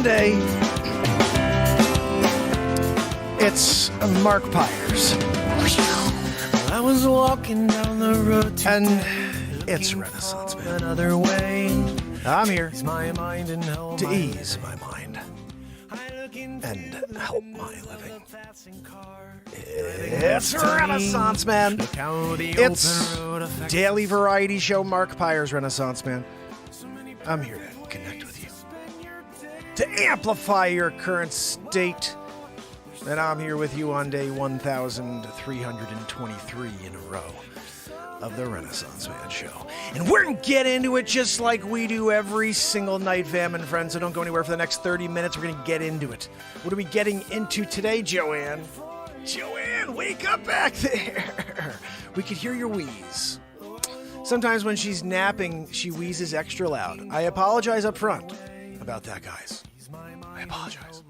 Monday. It's Mark Pires. I was walking down the road And it's Renaissance Man. another way. I'm here Ease my mind and help to my ease my mind and help my living. It's Renaissance Man. It's daily variety show Mark Pires Renaissance Man. I'm here to connect with you, to amplify your current state. And I'm here with you on day 1,323 in a row of the Renaissance Man show. And we're going to get into it just like we do every single night, fam and friends, so don't go anywhere for the next 30 minutes. We're going to get into it. What are we getting into today, Joanne? Joanne, wake up back there. We could hear your wheeze. Sometimes when she's napping, she wheezes extra loud. I apologize up front about that, guys. I apologize.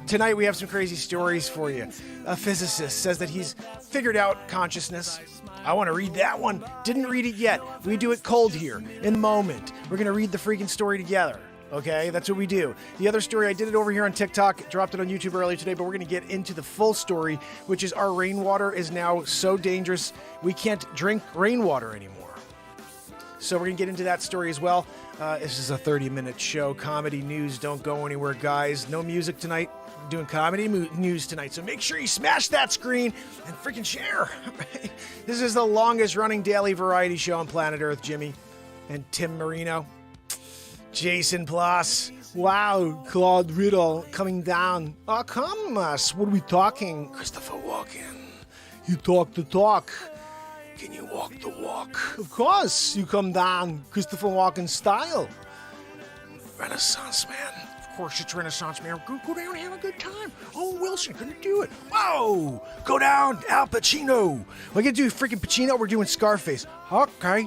Tonight we have some crazy stories for you. A physicist says that he's figured out consciousness. I want to read that one. Didn't read it yet. We do it cold here, in the moment. We're going to read the freaking story together. Okay, that's what we do. The other story, I did it over here on TikTok, dropped it on YouTube earlier today, but we're going to get into the full story, which is our rainwater is now so dangerous, we can't drink rainwater anymore. So we're going to get into that story as well. This is a 30-minute show. Comedy news, don't go anywhere, guys. No music tonight. I'm doing comedy news tonight, so make sure you smash that screen and freaking share. This is the longest-running daily variety show on planet Earth, Jimmy and Tim Marino. Jason Plus. Wow, Claude Riddle coming down. Oh, come us. What are we talking? Christopher Walken. You talk the talk. Can you walk the walk? Of course, you come down Christopher Walken style. Renaissance Man. Of course, it's Renaissance Man. Go down and have a good time. Oh, Wilson, gonna do it. Whoa! Go down, Al Pacino. We're gonna do freaking Pacino. We're doing Scarface. Okay.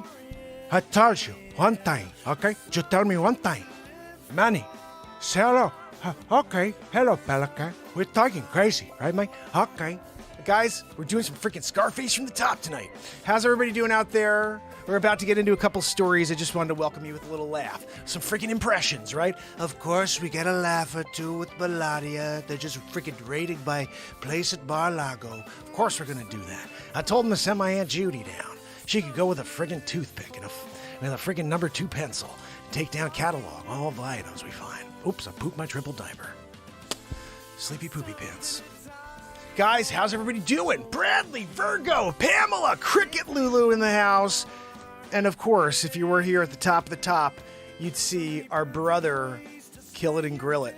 I told you one time. Okay, just tell me one time. Manny, say hello. Okay, hello, Pelican. We're talking crazy, right, Mike? Okay. Guys, we're doing some freaking Scarface from the top tonight. How's everybody doing out there? We're about to get into a couple stories. I just wanted to welcome you with a little laugh. Some freaking impressions, right? Of course, we get a laugh or two with Belladia. They're just freaking rated by Place at Bar Lago. Of course we're going to do that. I told them to send my Aunt Judy down. She could go with a freaking toothpick and a freaking number 2 pencil. Take down catalog. All the items we find. Oops, I pooped my triple diaper. Sleepy poopy pants. Guys, how's everybody doing? Bradley, Virgo, Pamela, Cricket Lulu in the house. And of course, if you were here at the top, you'd see our brother kill it and grill it.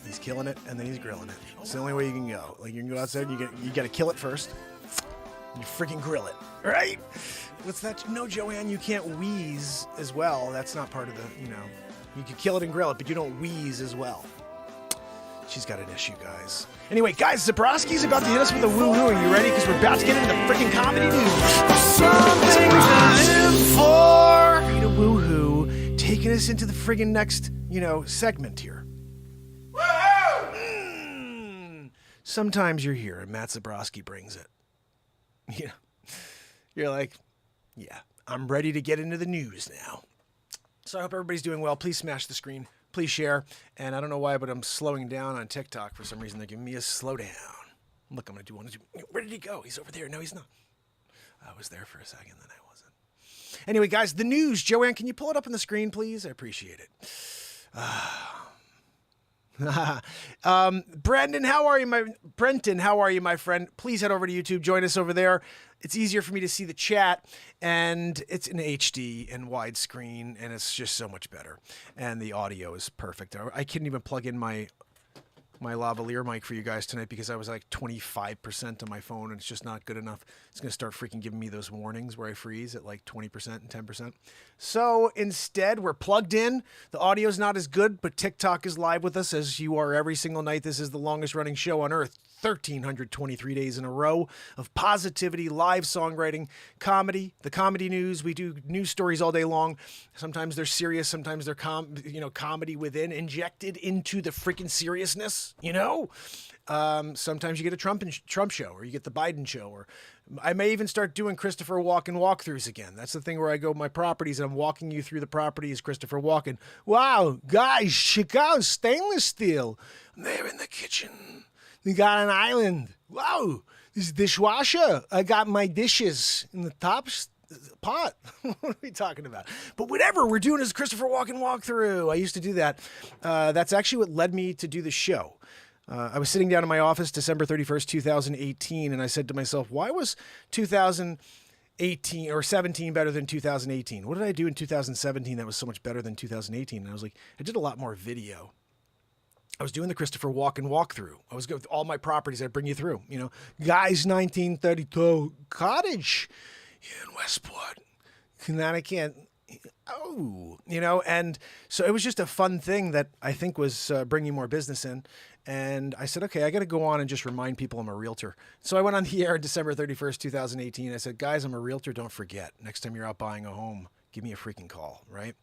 He's killing it and then he's grilling it. It's the only way you can go. Like, you can go outside and you got to kill it first. You freaking grill it, right? What's that? No, Joanne, you can't wheeze as well. That's not part of the, you can kill it and grill it, but you don't wheeze as well. She's got an issue, guys. Anyway, guys, Zabrowski's about to hit us with a woo-hoo. Are you ready? Because we're about to get into the freaking comedy news. Something to live for. Need a woo-hoo, taking us into the friggin' next, segment here. Woo-hoo! Sometimes you're here, and Matt Zabrowski brings it. You're like, yeah, I'm ready to get into the news now. So I hope everybody's doing well. Please smash the screen. Please share. And I don't know why, but I'm slowing down on TikTok for some reason. They're giving me a slowdown. Look, I'm going to do one. Where did he go? He's over there. No, he's not. I was there for a second, then I wasn't. Anyway, guys, the news. Joanne, can you pull it up on the screen, please? I appreciate it. Brenton, how are you, my friend? Please head over to YouTube. Join us over there. It's easier for me to see the chat, and it's in HD and widescreen, and it's just so much better. And the audio is perfect. I couldn't even plug in my lavalier mic for you guys tonight because I was like 25% on my phone, and it's just not good enough. It's going to start freaking giving me those warnings where I freeze at like 20% and 10%. So instead, we're plugged in. The audio's not as good, but TikTok is live with us as you are every single night. This is the longest running show on Earth. 1,323 days in a row of positivity, live songwriting, comedy, the comedy news. We do news stories all day long. Sometimes they're serious. Sometimes they're comedy within, injected into the freaking seriousness, Sometimes you get a Trump show, or you get the Biden show, or I may even start doing Christopher Walken walkthroughs again. That's the thing where I go my properties and I'm walking you through the properties, Christopher Walken. Wow, guys, check out stainless steel. They're in the kitchen. We got an island. Wow, this dishwasher. I got my dishes in the top pot. What are we talking about? But whatever, we're doing is Christopher Walken walkthrough. I used to do that. That's actually what led me to do the show. I was sitting down in my office December 31st, 2018, and I said to myself, why was 2018 or 17 better than 2018? What did I do in 2017 that was so much better than 2018? And I was like, I did a lot more video. I was doing the Christopher Walken walkthrough. I was going with all my properties. I'd bring you through, Guy's 1932 cottage in Westport, Connecticut. Oh, and so it was just a fun thing that I think was bringing more business in. And I said, okay, I got to go on and just remind people I'm a realtor. So I went on the air on December 31st, 2018. I said, guys, I'm a realtor. Don't forget, next time you're out buying a home, give me a freaking call, right?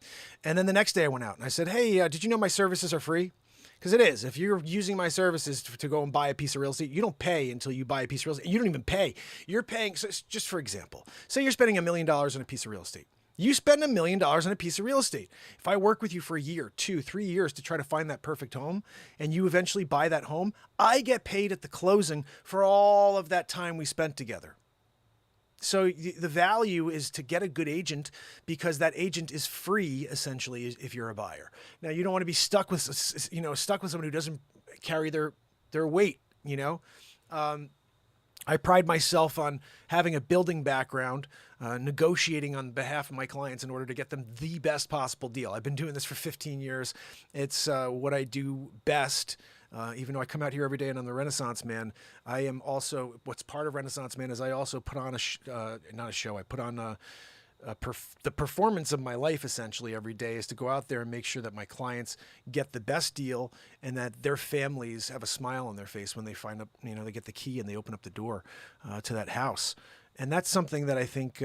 And then the next day I went out and I said, hey, did you know my services are free? Because it is. If you're using my services to go and buy a piece of real estate, you don't pay until you buy a piece of real estate. You don't even pay. You're paying, so just for example, say you're spending $1 million on a piece of real estate. You spend $1 million on a piece of real estate. If I work with you for a year, 2, 3 years to try to find that perfect home, and you eventually buy that home, I get paid at the closing for all of that time we spent together. So the value is to get a good agent, because that agent is free essentially if you're a buyer. Now you don't want to be stuck with someone who doesn't carry their weight. I pride myself on having a building background, negotiating on behalf of my clients in order to get them the best possible deal. I've been doing this for 15 years. It's what I do best. Even though I come out here every day and I'm the Renaissance Man, I am also, what's part of Renaissance Man is I also put on not a show, I put on the performance of my life essentially every day is to go out there and make sure that my clients get the best deal and that their families have a smile on their face when they find up, they get the key and they open up the door to that house. And that's something that I think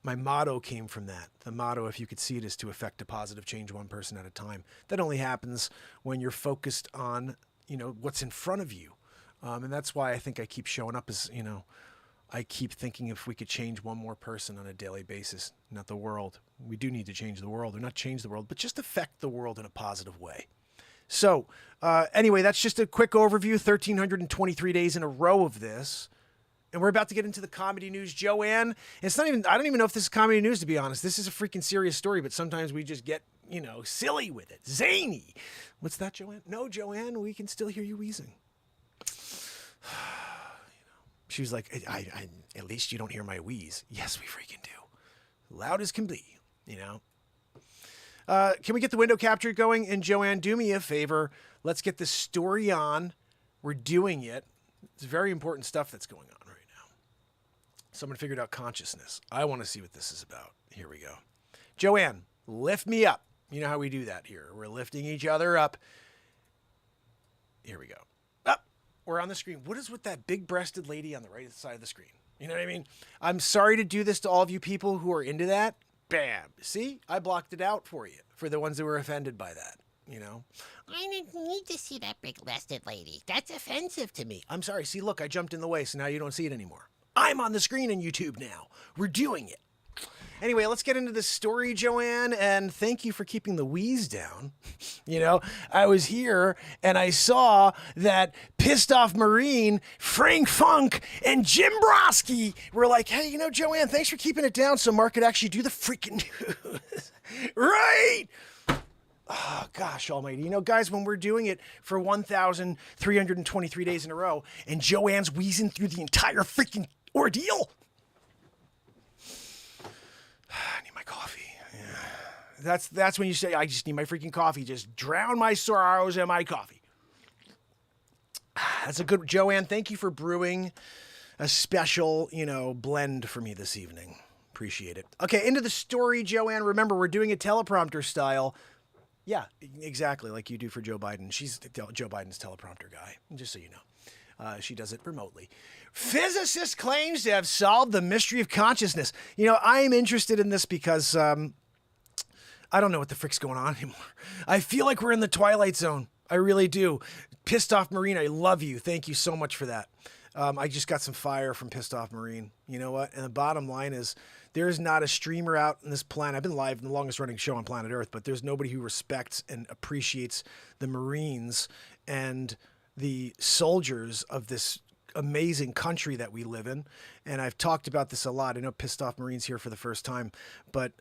my motto came from that. The motto, if you could see it, is to effect a positive change one person at a time. That only happens when you're focused on, what's in front of you. And that's why I think I keep showing up as, I keep thinking if we could change one more person on a daily basis, not the world. We do need to change the world, or not change the world, but just affect the world in a positive way. So anyway, that's just a quick overview, 1,323 days in a row of this. And we're about to get into the comedy news, Joanne. It's not even, I don't even know if this is comedy news, to be honest. This is a freaking serious story, but sometimes we just get, silly with it. Zany. What's that, Joanne? No, Joanne, we can still hear you wheezing. She was like, I at least you don't hear my wheeze. Yes, we freaking do. Loud as can be, Can we get the window capture going? And Joanne, do me a favor. Let's get this story on. We're doing it. It's very important stuff that's going on right now. Someone figured out consciousness. I want to see what this is about. Here we go. Joanne, lift me up. You know how we do that here. We're lifting each other up. Here we go. Up. We're on the screen. What is with that big-breasted lady on the right side of the screen? You know what I mean? I'm sorry to do this to all of you people who are into that. Bam. See? I blocked it out for you, for the ones that were offended by that. I didn't need to see that big-breasted lady. That's offensive to me. I'm sorry. See, look, I jumped in the way, so now you don't see it anymore. I'm on the screen on YouTube now. We're doing it. Anyway, let's get into this story, Joanne, and thank you for keeping the wheeze down. I was here and I saw that pissed off Marine, Frank Funk, and Jim Broski were like, hey, Joanne, thanks for keeping it down so Mark could actually do the freaking news. Right? Oh, gosh almighty. Guys, when we're doing it for 1,323 days in a row and Joanne's wheezing through the entire freaking ordeal. I need my coffee. Yeah. That's when you say, I just need my freaking coffee. Just drown my sorrows in my coffee. That's a good, Joanne, thank you for brewing a special, blend for me this evening. Appreciate it. Okay, into the story, Joanne. Remember, we're doing it teleprompter style. Yeah, exactly like you do for Joe Biden. She's Joe Biden's teleprompter guy, just so you know. She does it remotely. Physicist claims to have solved the mystery of consciousness. I am interested in this because I don't know what the frick's going on anymore. I feel like we're in the Twilight Zone. I really do. Pissed Off Marine, I love you. Thank you so much for that. I just got some fire from Pissed Off Marine. You know what? And the bottom line is, there's not a streamer out on this planet. I've been live in the longest running show on planet Earth, but there's nobody who respects and appreciates the Marines and the soldiers of this amazing country that we live in. And I've talked about this a lot. I know Pissed Off Marine's here for the first time, but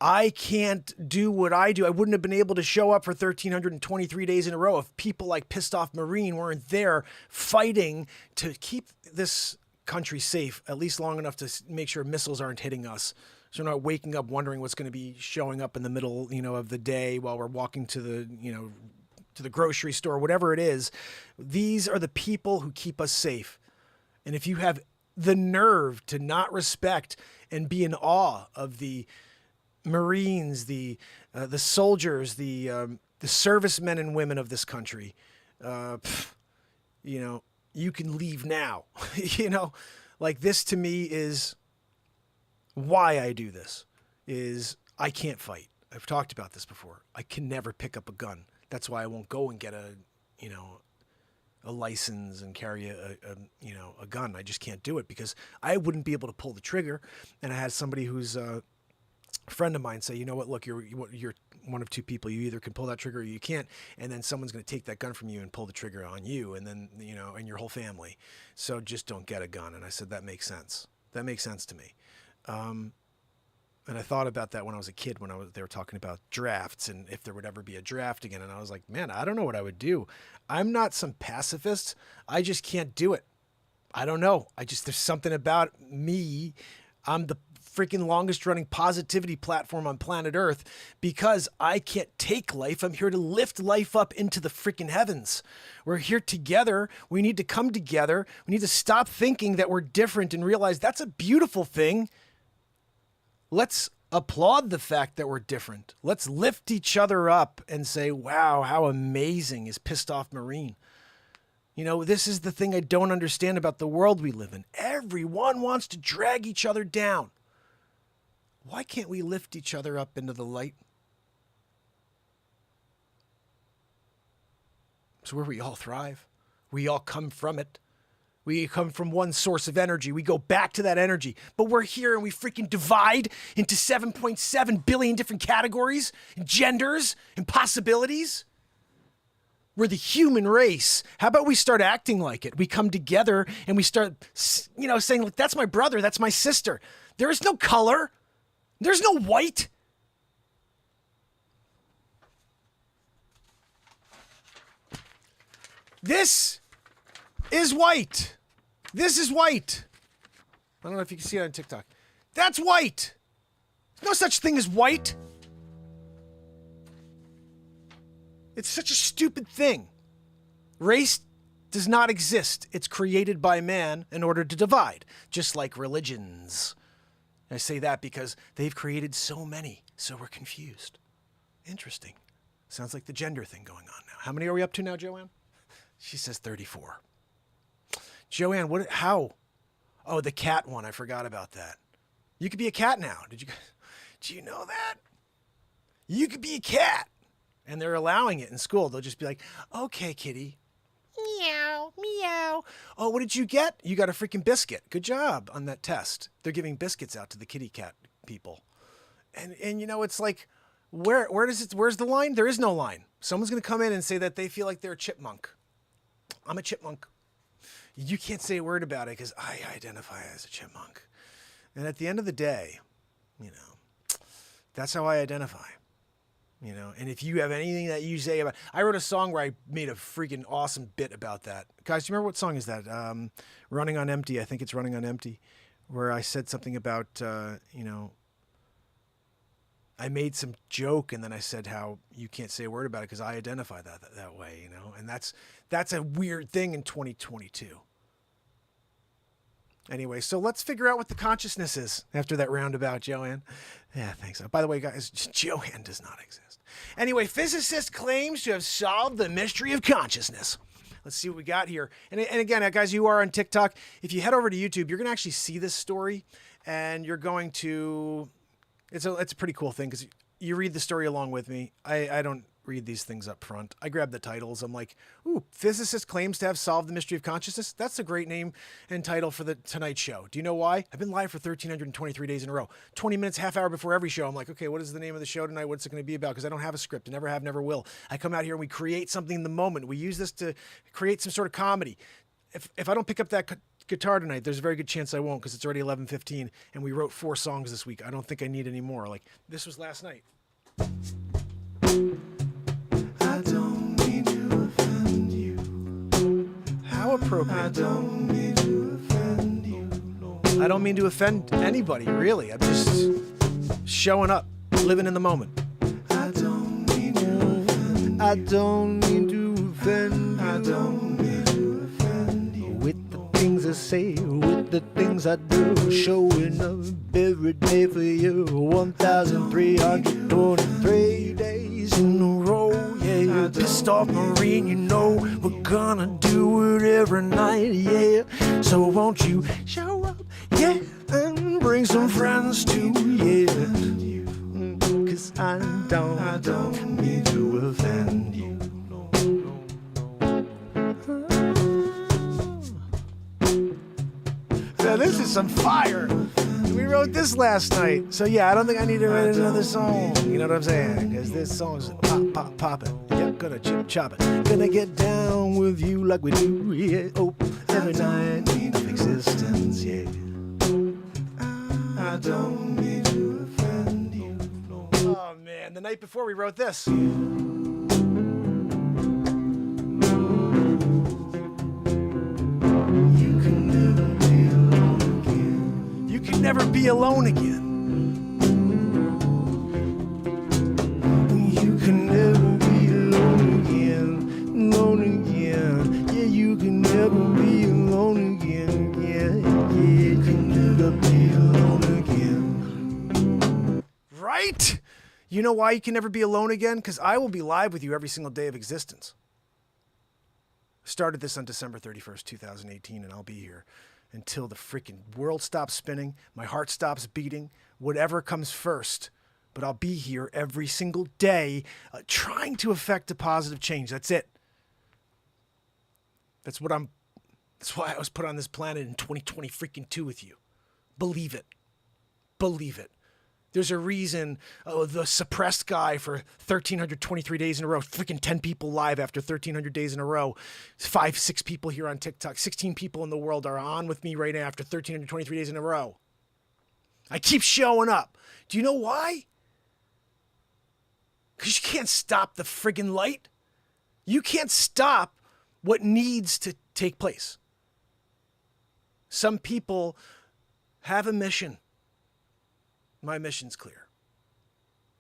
I can't do what I do. I wouldn't have been able to show up for 1,323 days in a row if people like Pissed Off Marine weren't there fighting to keep this country safe, at least long enough to make sure missiles aren't hitting us. So we're not waking up wondering what's going to be showing up in the middle, of the day while we're walking to the, to the grocery store, whatever it is. These are the people who keep us safe. And if you have the nerve to not respect and be in awe of the Marines, the soldiers, the servicemen and women of this country, you can leave now. Like, this to me is why I do this. Is I can't fight. I've talked about this before. I can never pick up a gun. That's why I won't go and get a license and carry a gun. I just can't do it because I wouldn't be able to pull the trigger. And I had somebody who's a friend of mine say, you know what, look, you're one of two people. You either can pull that trigger or you can't. And then someone's going to take that gun from you and pull the trigger on you. And then, and your whole family. So just don't get a gun. And I said, that makes sense. That makes sense to me. And I thought about that when I was a kid, they were talking about drafts and if there would ever be a draft again. And I was like, man, I don't know what I would do. I'm not some pacifist. I just can't do it. I don't know. There's something about me. I'm the freaking longest running positivity platform on planet Earth because I can't take life. I'm here to lift life up into the freaking heavens. We're here together. We need to come together. We need to stop thinking that we're different and realize that's a beautiful thing. Let's applaud the fact that we're different. Let's lift each other up and say, wow, how amazing is Pissed Off Marine. This is the thing I don't understand about the world we live in. Everyone wants to drag each other down. Why can't we lift each other up into the light? It's where we all thrive. We all come from it. We come from one source of energy. We go back to that energy. But we're here and we freaking divide into 7.7 billion different categories, and genders, and possibilities. We're the human race. How about we start acting like it? We come together and we start, saying, look, that's my brother, that's my sister. There is no color. There's no white. This is white. This is white. I don't know if you can see it on TikTok. That's white. There's no such thing as white. It's such a stupid thing. Race does not exist. It's created by man in order to divide, just like religions. I say that because they've created so many, so we're confused. Interesting. Sounds like the gender thing going on now. How many are we up to now, Joanne? She says 34. Joanne, how? Oh, the cat one. I forgot about that. You could be a cat now. Do you know that? You could be a cat. And they're allowing it in school. They'll just be like, okay, kitty. Meow, meow. Oh, what did you get? You got a freaking biscuit. Good job on that test. They're giving biscuits out to the kitty cat people. And it's like, where's the line? There is no line. Someone's going to come in and say that they feel like they're a chipmunk. I'm a chipmunk. You can't say a word about it because I identify as a chipmunk. And at the end of the day, that's how I identify. And if you have anything that you say about, I wrote a song where I made a freaking awesome bit about that. Guys, do you remember what song is that? Running on Empty. I think it's Running on Empty, where I said something about, I made some joke and then I said how you can't say a word about it because I identify that way, and that's a weird thing in 2022. Anyway, so let's figure out what the consciousness is after that roundabout, Joanne. Yeah, thanks. By the way, guys, Joanne does not exist. Anyway, Physicist claims to have solved the mystery of consciousness. Let's see what we got here. And again, guys, you are on TikTok. If you head over to YouTube, you're going to actually see this story, and you're going to... It's a pretty cool thing because you read the story along with me. I don't read these things up front. I grab the titles. I'm like, ooh, Physicist claims to have solved the mystery of consciousness. That's a great name and title for the Tonight Show. Do you know why? I've been live for 1,323 days in a row. 20 minutes, half hour before every show. I'm like, okay, what is the name of the show tonight? What's it going to be about? Because I don't have a script. I never have, never will. I come out here and we create something in the moment. We use this to create some sort of comedy. If I don't pick up that guitar tonight, there's a very good chance I won't, because it's already 11:15 and we wrote 4 songs this week. I don't think I need any more. Like, this was last night. I don't mean to offend you. How appropriate. I don't mean to offend you. No. I don't mean to offend anybody, really. I'm just showing up, living in the moment. I don't mean to offend you. I don't mean to offend you. I don't mean to offend you. With the things I say, with the things I do, showing up every day for you. 1,323 days in a row, yeah. Pissed off Marine, you know we're gonna do it every night, yeah. So won't you show up, yeah, and bring some friends too, yeah. 'Cause I don't mean to offend you. Now this is some fire. We wrote this last night. So yeah, I don't think I need to write another song. You know what I'm saying? Because this song's pop, pop, poppin'. Yeah, gonna chip, chop it. Gonna get down with you like we do, yeah. Oh, every night of existence, yeah. I don't mean to offend you. No. Oh man, the night before we wrote this. You can never be alone again. You can never be alone again. You can never be alone again. Alone again. Yeah, you can never be alone again. Yeah, You yeah. can never be alone again. Right? You know why you can never be alone again? Because I will be live with you every single day of existence. Started this on December 31st, 2018, and I'll be here until the freaking world stops spinning, my heart stops beating, whatever comes first. But I'll be here every single day trying to affect a positive change. That's it. That's why I was put on this planet in 2020 freaking 2 with you. Believe it. Believe it. There's a reason the suppressed guy for 1,323 days in a row, freaking 10 people live after 1,300 days in a row, 5, 6 people here on TikTok, 16 people in the world are on with me right now after 1,323 days in a row. I keep showing up. Do you know why? Because you can't stop the friggin' light. You can't stop what needs to take place. Some people have a mission. My mission's clear.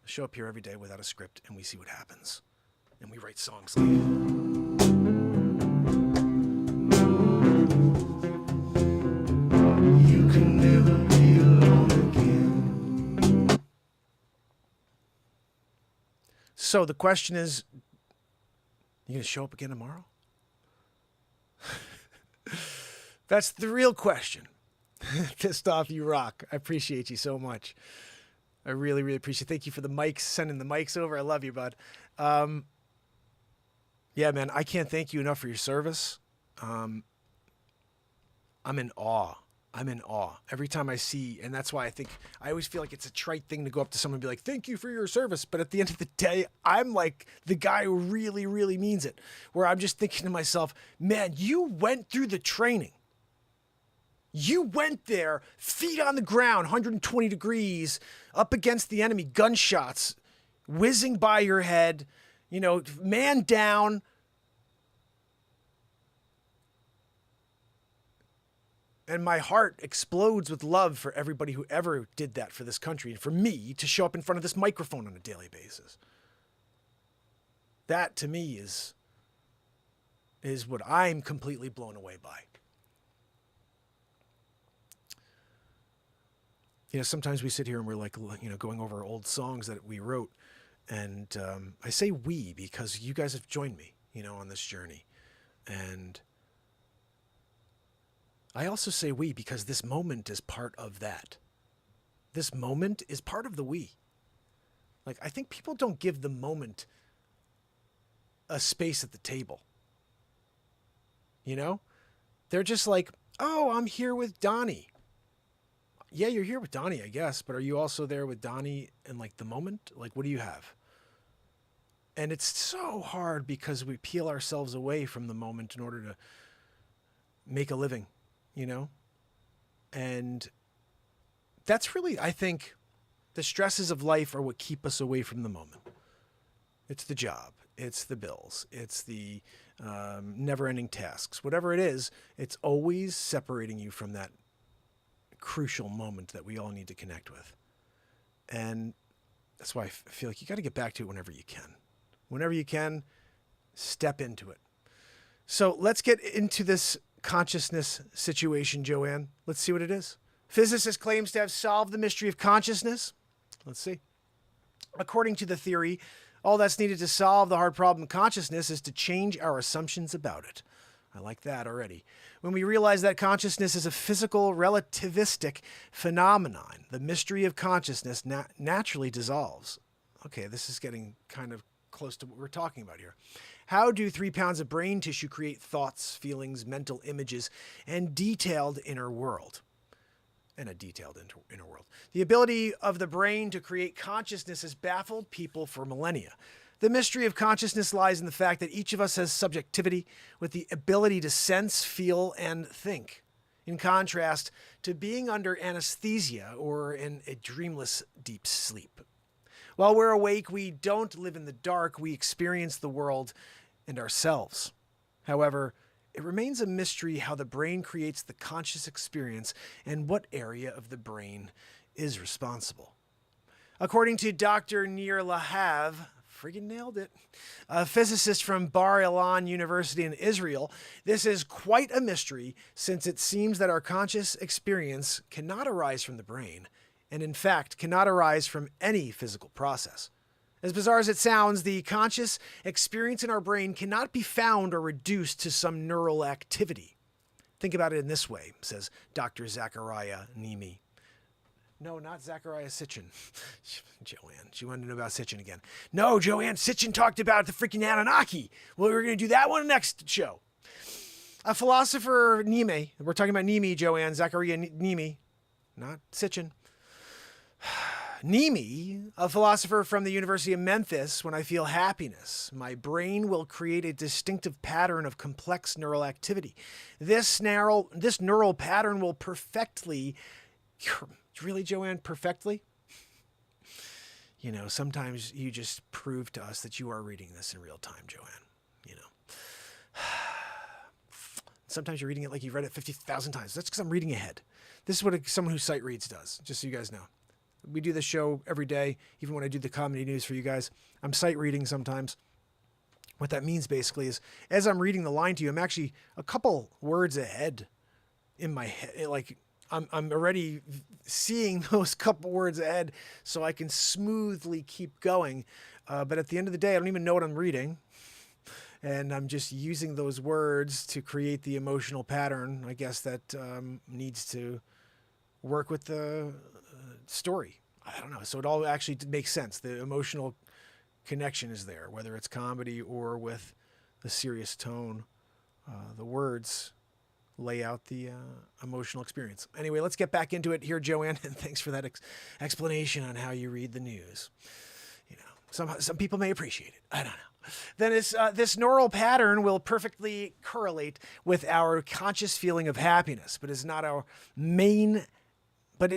I show up here every day without a script and we see what happens. And we write songs like You can never be alone again. So the question is, you gonna show up again tomorrow? That's the real question. Pissed off, you rock. I appreciate you so much. I really, really appreciate it. Thank you for the mics, sending the mics over. I love you, bud. Yeah, man, I can't thank you enough for your service. I'm in awe. I'm in awe every time I see, and that's why I always feel like it's a trite thing to go up to someone and be like, thank you for your service. But at the end of the day, I'm like the guy who really, really means it, where I'm just thinking to myself, man, you went through the training. You went there, feet on the ground, 120 degrees, up against the enemy, gunshots whizzing by your head, man down. And my heart explodes with love for everybody who ever did that for this country and for me to show up in front of this microphone on a daily basis. That, to me, is what I'm completely blown away by. Sometimes we sit here and we're like, going over old songs that we wrote. And I say we because you guys have joined me, on this journey. And I also say we because this moment is part of that. This moment is part of the we. Like, I think people don't give the moment a space at the table. You know? They're just like, oh, I'm here with Donnie. Yeah, you're here with Donnie, I guess, but are you also there with Donnie in like the moment? Like, what do you have? And it's so hard because we peel ourselves away from the moment in order to make a living, you know? And that's really, I think, the stresses of life are what keep us away from the moment. It's the job. It's the bills. It's the never-ending tasks. Whatever it is, it's always separating you from that crucial moment that we all need to connect with. And that's why I feel like you got to get back to it whenever you can. Whenever you can, step into it. So let's get into this consciousness situation, Joanne. Let's see what it is. Physicist claims to have solved the mystery of consciousness. Let's see. According to the theory, all that's needed to solve the hard problem of consciousness is to change our assumptions about it. I like that already. When we realize that consciousness is a physical, relativistic phenomenon, the mystery of consciousness naturally dissolves. Okay, this is getting kind of close to what we're talking about here. How do 3 pounds of brain tissue create thoughts, feelings, mental images, and detailed inner world? And a detailed inner world. The ability of the brain to create consciousness has baffled people for millennia. The mystery of consciousness lies in the fact that each of us has subjectivity with the ability to sense, feel, and think. In contrast to being under anesthesia or in a dreamless deep sleep. While we're awake, we don't live in the dark. We experience the world and ourselves. However, it remains a mystery how the brain creates the conscious experience and what area of the brain is responsible. According to Dr. Nir Lahav, friggin' nailed it, a physicist from Bar Ilan University in Israel, this is quite a mystery since it seems that our conscious experience cannot arise from the brain, and in fact cannot arise from any physical process. As bizarre as it sounds, the conscious experience in our brain cannot be found or reduced to some neural activity. Think about it in this way, says Dr. Zachariah Nimi. No, not Zachariah Sitchin. Joanne, she wanted to know about Sitchin again. No, Joanne, Sitchin talked about the freaking Anunnaki. Well, we're going to do that one next show. A philosopher, Nimi, we're talking about Nimi, Joanne, Zachariah Nimi, not Sitchin. Nimi, a philosopher from the University of Memphis, when I feel happiness, my brain will create a distinctive pattern of complex neural activity. This neural pattern will perfectly, really, Joanne, perfectly? You know, sometimes you just prove to us that you are reading this in real time, Joanne, you know. Sometimes you're reading it like you've read it 50,000 times. That's because I'm reading ahead. This is what someone who sight reads does, just so you guys know. We do this show every day, even when I do the comedy news for you guys. I'm sight reading sometimes. What that means basically is as I'm reading the line to you, I'm actually a couple words ahead in my head. Like I'm already seeing those couple words ahead so I can smoothly keep going. But at the end of the day, I don't even know what I'm reading. And I'm just using those words to create the emotional pattern, I guess, that needs to work with the story. I don't know. So it all actually makes sense. The emotional connection is there, whether it's comedy or with the serious tone. The words lay out the emotional experience. Anyway, let's get back into it here, Joanne. And thanks for that explanation on how you read the news. You know, some people may appreciate it. I don't know. Then this neural pattern will perfectly correlate with our conscious feeling of happiness, but it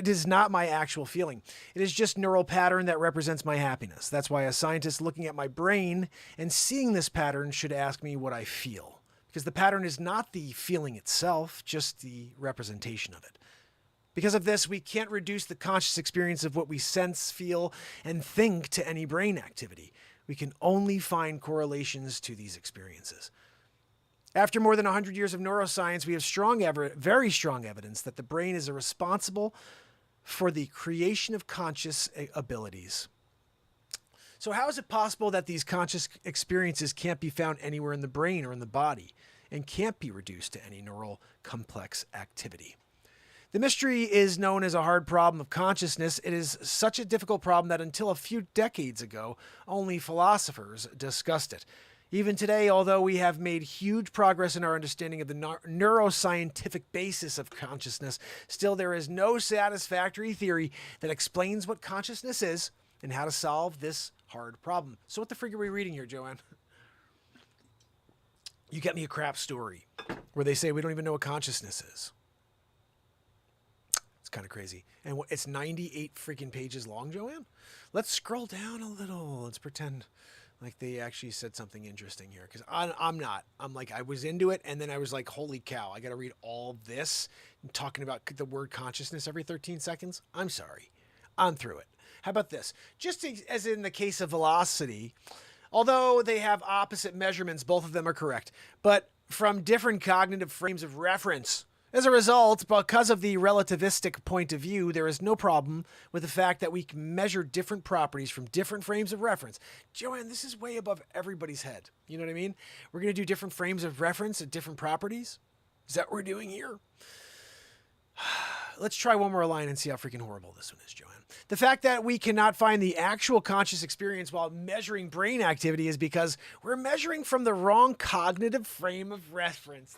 is not my actual feeling. It is just neural pattern that represents my happiness. That's why a scientist looking at my brain and seeing this pattern should ask me what I feel. Because the pattern is not the feeling itself, just the representation of it. Because of this, we can't reduce the conscious experience of what we sense, feel, and think to any brain activity. We can only find correlations to these experiences. After more than 100 years of neuroscience, we have very strong evidence that the brain is responsible for the creation of conscious abilities. So how is it possible that these conscious experiences can't be found anywhere in the brain or in the body and can't be reduced to any neural complex activity? The mystery is known as a hard problem of consciousness. It is such a difficult problem that until a few decades ago, only philosophers discussed it. Even today, although we have made huge progress in our understanding of the neuroscientific basis of consciousness, still there is no satisfactory theory that explains what consciousness is and how to solve this hard problem. So what the frig are we reading here, Joanne? You get me a crap story where they say we don't even know what consciousness is. It's kind of crazy. And it's 98 freaking pages long, Joanne. Let's scroll down a little. Let's pretend like they actually said something interesting here. Because I'm not. I'm like, I was into it. And then I was like, holy cow, I got to read all this and talking about the word consciousness every 13 seconds. I'm sorry. I'm through it. How about this? Just as in the case of velocity, although they have opposite measurements, both of them are correct, but from different cognitive frames of reference. As a result, because of the relativistic point of view, there is no problem with the fact that we can measure different properties from different frames of reference. Joanne, this is way above everybody's head. You know what I mean? We're going to do different frames of reference at different properties. Is that what we're doing here? Let's try one more line and see how freaking horrible this one is, Joanne. The fact that we cannot find the actual conscious experience while measuring brain activity is because we're measuring from the wrong cognitive frame of reference.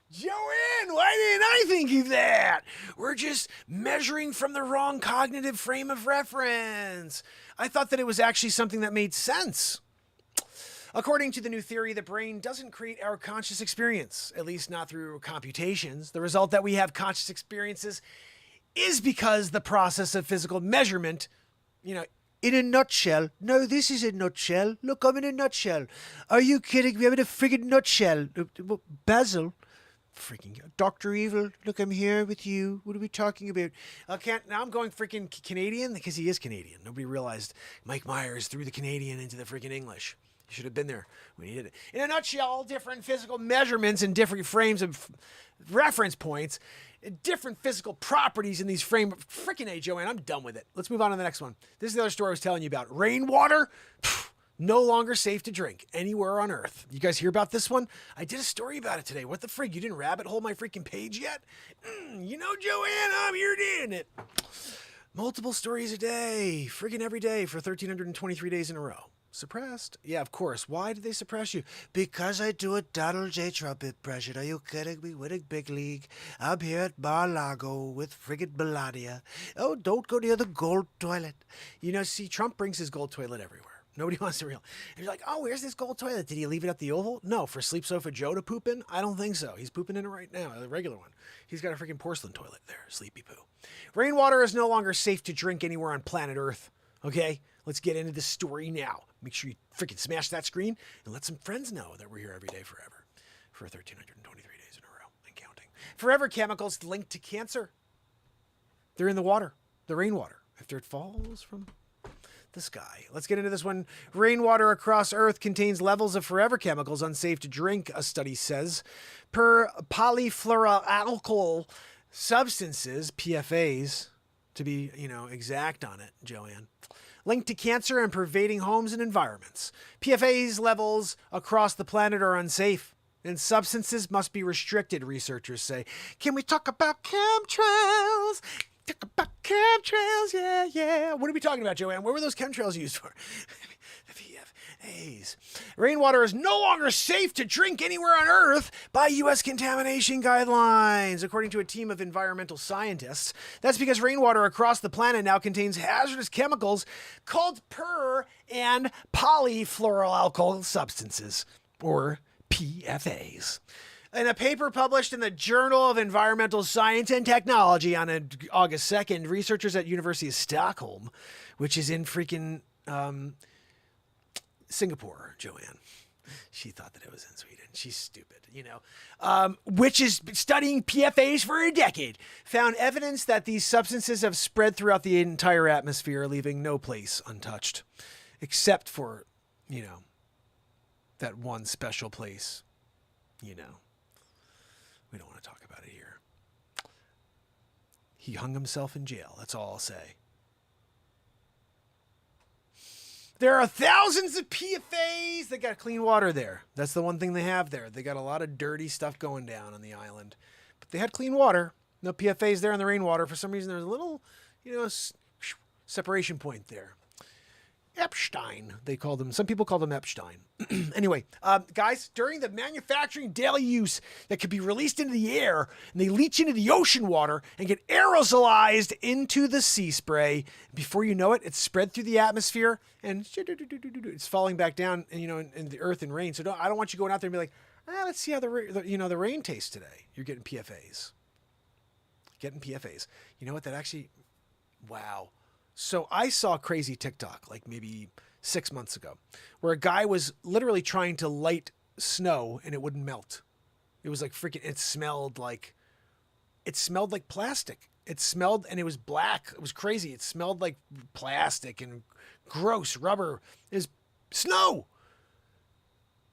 Joanne, why didn't I think of that? We're just measuring from the wrong cognitive frame of reference. I thought that it was actually something that made sense. According to the new theory, the brain doesn't create our conscious experience, at least not through computations. The result that we have conscious experiences is because the process of physical measurement, in a nutshell. No, this is a nutshell. Look, I'm in a nutshell. Are you kidding me? I'm in a friggin' nutshell. Basil. Freaking Dr. Evil, look, I'm here with you. What are we talking about? Now I'm going freaking Canadian because he is Canadian. Nobody realized Mike Myers threw the Canadian into the freaking English. You should have been there when he did it. In a nutshell, different physical measurements and different frames of reference points, different physical properties in these frames. Freaking A, Joanne, I'm done with it. Let's move on to the next one. This is the other story I was telling you about. Rainwater, no longer safe to drink anywhere on Earth. You guys hear about this one? I did a story about it today. What the frig? You didn't rabbit hole my freaking page yet? Joanne, I'm here doing it. Multiple stories a day, friggin' every day for 1,323 days in a row. Suppressed? Yeah, of course. Why did they suppress you? Because I do a Donald J. Trump impression. Are you kidding me? Winning big league. I'm here at Mar-a-Lago with friggin' Melania. Oh, don't go near the gold toilet. See, Trump brings his gold toilet everywhere. Nobody wants to real. And you're like, oh, where's this gold toilet? Did he leave it at the Oval? No, for Sleep Sofa Joe to poop in? I don't think so. He's pooping in it right now, the regular one. He's got a freaking porcelain toilet there, sleepy poo. Rainwater is no longer safe to drink anywhere on planet Earth. Okay, let's get into the story now. Make sure you freaking smash that screen and let some friends know that we're here every day forever for 1,323 days in a row and counting. Forever chemicals linked to cancer. They're in the water, the rainwater, after it falls from the sky. Let's get into this one. Rainwater across Earth contains levels of forever chemicals unsafe to drink, a study says. Per polyfluoroalkyl substances, PFAs, to be, exact on it, Joanne, linked to cancer and pervading homes and environments. PFAS levels across the planet are unsafe, and substances must be restricted, researchers say. Can we talk about chemtrails? Talk about chemtrails, yeah. What are we talking about, Joanne? What were those chemtrails used for? PFAS. Rainwater is no longer safe to drink anywhere on Earth by U.S. contamination guidelines, according to a team of environmental scientists. That's because rainwater across the planet now contains hazardous chemicals called per- and polyfluoroalkyl substances, or PFAS. In a paper published in the Journal of Environmental Science and Technology on August 2nd, researchers at University of Stockholm, which is in freaking Singapore, Joanne. She thought that it was in Sweden. She's stupid, which is studying PFAS for a decade, found evidence that these substances have spread throughout the entire atmosphere, leaving no place untouched, except for, that one special place, We don't want to talk about it here. He hung himself in jail. That's all I'll say. There are thousands of PFAS. They got clean water there. That's the one thing they have there. They got a lot of dirty stuff going down on the island. But they had clean water. No PFAS there in the rainwater. For some reason, there's a little, separation point there. Epstein, they call them. Some people call them Epstein. Anyway, guys, during the manufacturing daily use that could be released into the air, and they leach into the ocean water and get aerosolized into the sea spray. Before you know it, it's spread through the atmosphere and it's falling back down, and in the earth and rain. So I don't want you going out there and be like, let's see how the rain tastes today. You're getting PFAs. You know what? That actually, wow. So I saw crazy TikTok like maybe 6 months ago where a guy was literally trying to light snow and it wouldn't melt. It was like freaking, it smelled like plastic. It smelled, and it was black. It was crazy. It smelled like plastic and gross rubber. It was snow.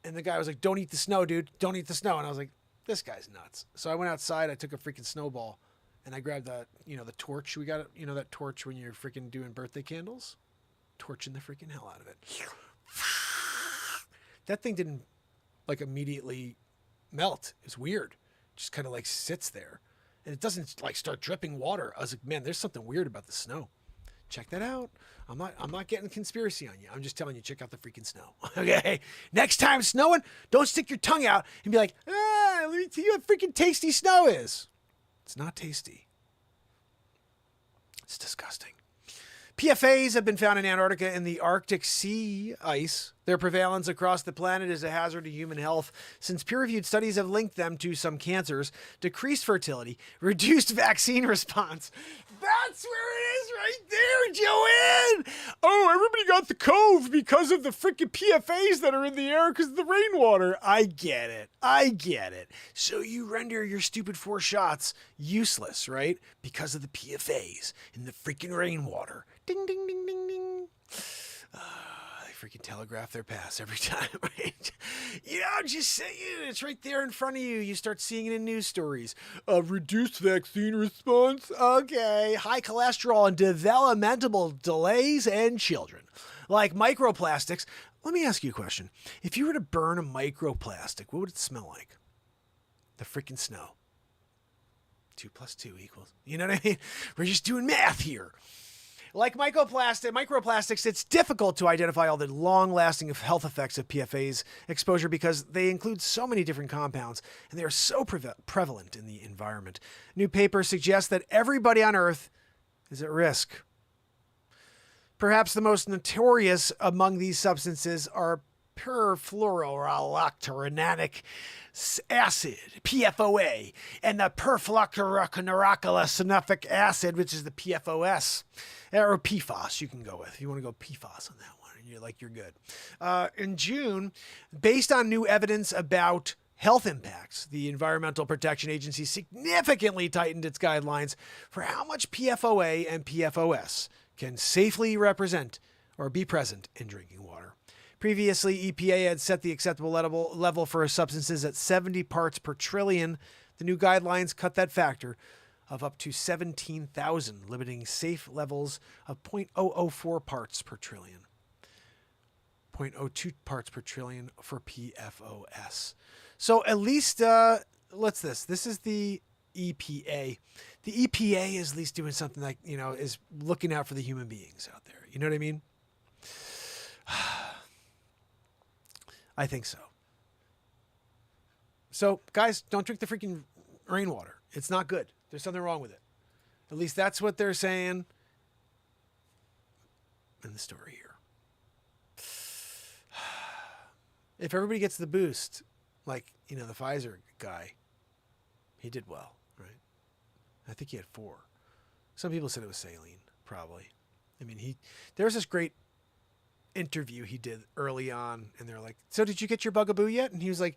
And the guy was like, don't eat the snow, dude. Don't eat the snow. And I was like, this guy's nuts. So I went outside. I took a freaking snowball. And I grabbed the torch. We got, that torch when you're freaking doing birthday candles. Torching the freaking hell out of it. That thing didn't like immediately melt. It's weird. It just kind of like sits there. And it doesn't like start dripping water. I was like, man, there's something weird about the snow. Check that out. I'm not getting conspiracy on you. I'm just telling you, check out the freaking snow. Okay? Next time it's snowing, don't stick your tongue out and be like, let me tell you how freaking tasty snow is. It's not tasty. It's disgusting. PFAs have been found in Antarctica and the Arctic sea ice. Their prevalence across the planet is a hazard to human health, since peer-reviewed studies have linked them to some cancers, decreased fertility, reduced vaccine response. That's where it is right there, Joanne! Oh, everybody got the cove because of the freaking PFAs that are in the air because of the rainwater. I get it. So you render your stupid 4 shots useless, right? Because of the PFAs in the freaking rainwater. Ding, ding, ding, ding, ding. They freaking telegraph their pass every time, right? Just say it. It's right there in front of you. You start seeing it in news stories. Reduced vaccine response. Okay. High cholesterol and developmental delays in children. Like microplastics. Let me ask you a question. If you were to burn a microplastic, what would it smell like? The freaking snow. 2 + 2 equals. You know what I mean? We're just doing math here. Like microplastics, it's difficult to identify all the long-lasting health effects of PFAS exposure because they include so many different compounds and they are so prevalent in the environment. New paper suggests that everybody on Earth is at risk. Perhaps the most notorious among these substances are perfluorolactonic acid, PFOA, and the perfluoroalkylic acid, which is the PFOS, or PFOS you can go with. If you want to go PFOS on that one, you're good. In June, based on new evidence about health impacts, the Environmental Protection Agency significantly tightened its guidelines for how much PFOA and PFOS can safely represent or be present in drinking water. Previously, EPA had set the acceptable level for substances at 70 parts per trillion. The new guidelines cut that factor of up to 17,000, limiting safe levels of 0.004 parts per trillion. 0.02 parts per trillion for PFOS. So at least, this is the EPA. The EPA is at least doing something like, is looking out for the human beings out there. You know what I mean? I think so. So, guys, don't drink the freaking rainwater. It's not good. There's something wrong with it. At least that's what they're saying in the story here. If everybody gets the boost, like, the Pfizer guy, he did well, right? I think he had 4. Some people said it was saline, probably. I mean, there's this great interview he did early on, and they're like, so did you get your bugaboo yet? And he was like,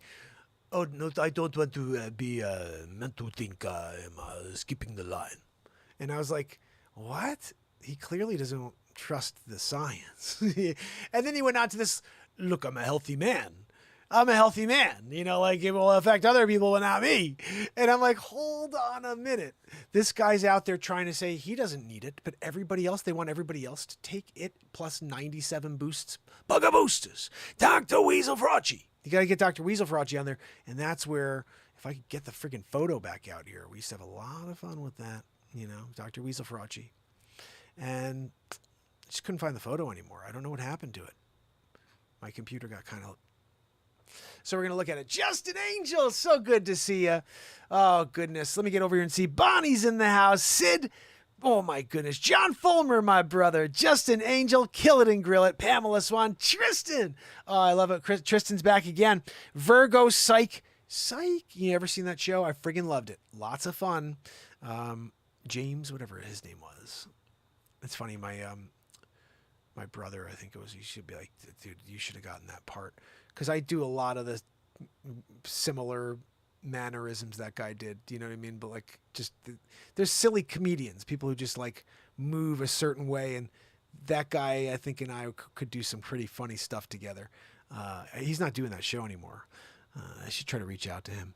oh no, I don't want to be meant to think I'm skipping the line. And I was like, what? He clearly doesn't trust the science. And then he went on to this, look, I'm a healthy man, it will affect other people but not me. And I'm like, hold on a minute. This guy's out there trying to say he doesn't need it, but they want everybody else to take it plus 97 boosts. Bugga boosters. Dr. Weasel Frauci. You got to get Dr. Weasel Frauci on there. And that's where, if I could get the friggin' photo back out here, we used to have a lot of fun with that, Dr. Weasel Frauci. And just couldn't find the photo anymore. I don't know what happened to it. My computer got kind of... So we're going to look at it. Justin Angel, so good to see you. Oh, goodness. Let me get over here and see. Bonnie's in the house. Sid, oh, my goodness. John Fulmer, my brother. Justin Angel, Kill It and Grill It. Pamela Swan. Tristan. Oh, I love it. Tristan's back again. Virgo, Psych. Psych. You ever seen that show? I friggin' loved it. Lots of fun. James, whatever his name was. It's funny. My brother, I think it was, he should be like, dude, you should have gotten that part. Because I do a lot of the similar mannerisms that guy did. Do you know what I mean? But like, just there's silly comedians, people who just like move a certain way, and that guy, I think, and I could do some pretty funny stuff together. He's not doing that show anymore. I should try to reach out to him.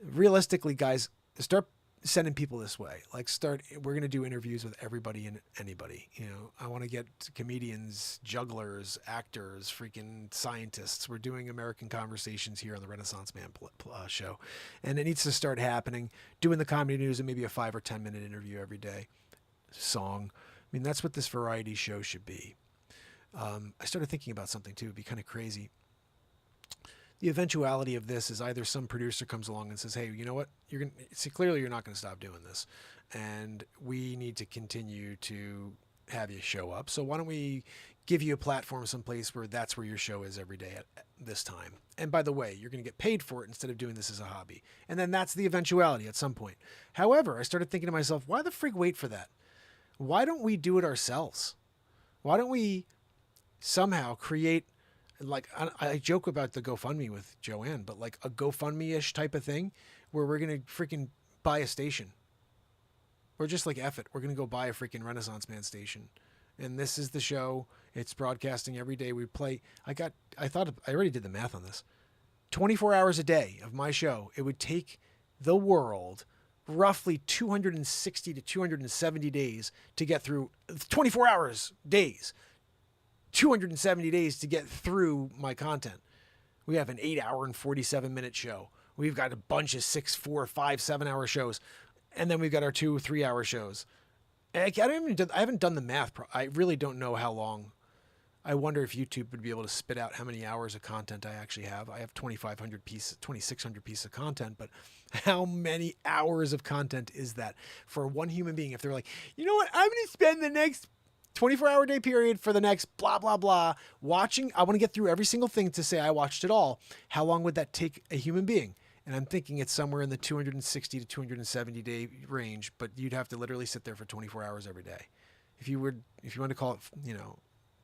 Realistically, guys, start sending people this way. Like, we're going to do interviews with everybody and anybody. You know, I want to get comedians, jugglers, actors, freaking scientists. We're doing American Conversations here on the Renaissance Man show. And it needs to start happening. Doing the comedy news and maybe a 5 or 10 minute interview every day. Song. I mean, that's what this variety show should be. I started thinking about something too. It'd be kind of crazy. The eventuality of this is either some producer comes along and says, hey, you know what? Clearly you're not going to stop doing this. And we need to continue to have you show up. So why don't we give you a platform someplace where that's where your show is every day at this time. And by the way, you're going to get paid for it instead of doing this as a hobby. And then that's the eventuality at some point. However, I started thinking to myself, why the frig wait for that? Why don't we do it ourselves? Why don't we somehow create, like, I joke about the GoFundMe with Joanne, but like a GoFundMe-ish type of thing where we're going to freaking buy a station. We're just like, F it. We're going to go buy a freaking Renaissance Man station. And this is the show. It's broadcasting every day. We play. I already did the math on this. 24 hours a day of my show. It would take the world roughly 260 to 270 days to get through 24 hours, days. 270 days to get through my content. We have an 8-hour and 47-minute show. We've got a bunch of 6, 4, 5, 7-hour shows. And then we've got our 2 or 3-hour shows. And I haven't done the math. I really don't know how long. I wonder if YouTube would be able to spit out how many hours of content I actually have. I have 2,600 pieces of content, but how many hours of content is that for one human being? If they're like, you know what, I'm going to spend the next 24-hour day period for the next blah, blah, blah, watching. I want to get through every single thing to say I watched it all. How long would that take a human being? And I'm thinking it's somewhere in the 260 to 270 day range, but you'd have to literally sit there for 24 hours every day. If you want to call it,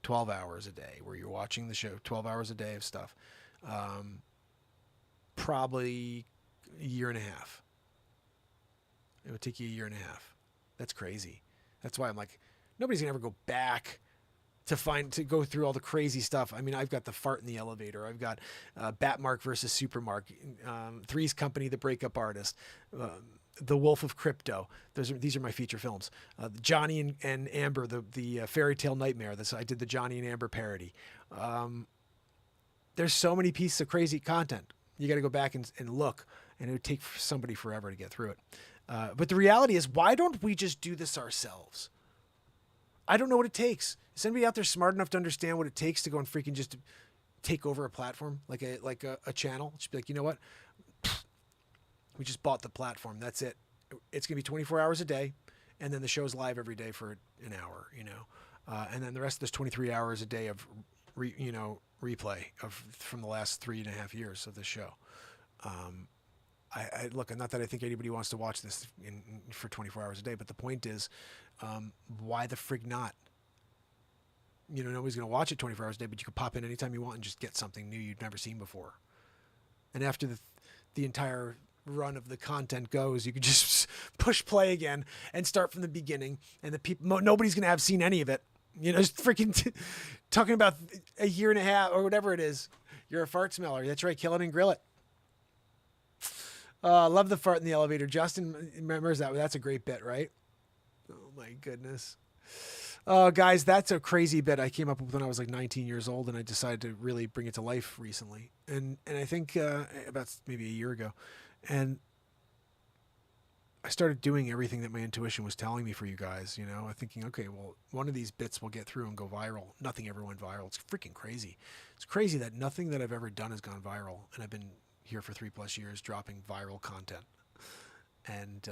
12 hours a day where you're watching the show, 12 hours a day of stuff, probably a year and a half. It would take you a year and a half. That's crazy. That's why I'm like, nobody's gonna ever go back to go through all the crazy stuff. I mean, I've got the fart in the elevator. I've got Batmark versus Supermark, Three's Company, the breakup artist, The Wolf of Crypto. These are my feature films. Johnny and Amber, the fairy tale nightmare. I did the Johnny and Amber parody. There's so many pieces of crazy content. You got to go back and look, and it would take somebody forever to get through it. But the reality is, why don't we just do this ourselves? I don't know what it takes. Is anybody out there smart enough to understand what it takes to go and freaking just take over a platform, like a channel? Just be like, you know what? We just bought the platform. That's it. It's going to be 24 hours a day. And then the show's live every day for an hour, and then the rest of this 23 hours a day of, replay from the last 3.5 years of the show. Look, not that I think anybody wants to watch this for 24 hours a day, but the point is, why the frig not? Nobody's going to watch it 24 hours a day, but you can pop in anytime you want and just get something new you've never seen before. And after the entire run of the content goes, you can just push play again and start from the beginning, and the people, nobody's going to have seen any of it. Just freaking talking about a year and a half or whatever it is. You're a fart smeller. That's right. Kill it and grill it. Love the fart in the elevator. Justin remembers that. That's a great bit, right? Oh my goodness. Guys, that's a crazy bit I came up with when I was like 19 years old, and I decided to really bring it to life recently. And I think about maybe a year ago. And I started doing everything that my intuition was telling me for you guys, you know, thinking, okay, well, one of these bits will get through and go viral. Nothing ever went viral. It's freaking crazy. It's crazy that nothing that I've ever done has gone viral. And I've been here for 3+ years dropping viral content. And,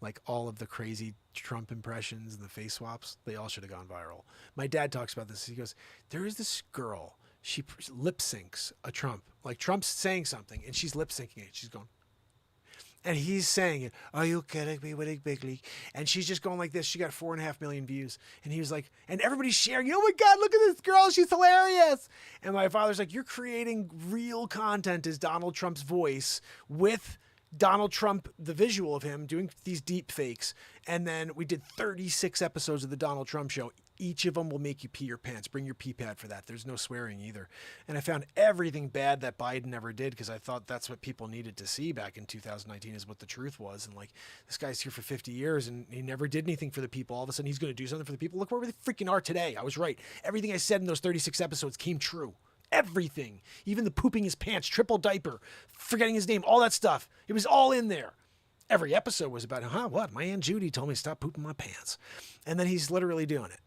like all of the crazy Trump impressions and the face swaps, they all should have gone viral. My dad talks about this. He goes, there is this girl, she lip syncs a Trump. Like Trump's saying something and she's lip syncing it. She's going, and he's saying it, are you kidding me with a big league? And she's just going like this. She got 4.5 million views. And he was like, and everybody's sharing, oh my God, look at this girl. She's hilarious. And my father's like, you're creating real content as Donald Trump's voice with Donald Trump, the visual of him doing these deep fakes. And then we did 36 episodes of the Donald Trump show. Each of them will make you pee your pants. Bring your pee pad for that. There's no swearing either. And I found everything bad that Biden ever did because I thought that's what people needed to see back in 2019 is what the truth was. And like, this guy's here for 50 years and he never did anything for the people. All of a sudden he's going to do something for the people. Look where we freaking are today. I was right. Everything I said in those 36 episodes came true. Everything. Even the pooping his pants, triple diaper, forgetting his name, all that stuff. It was all in there. Every episode was about, what? My Aunt Judy told me to stop pooping my pants. And then he's literally doing it.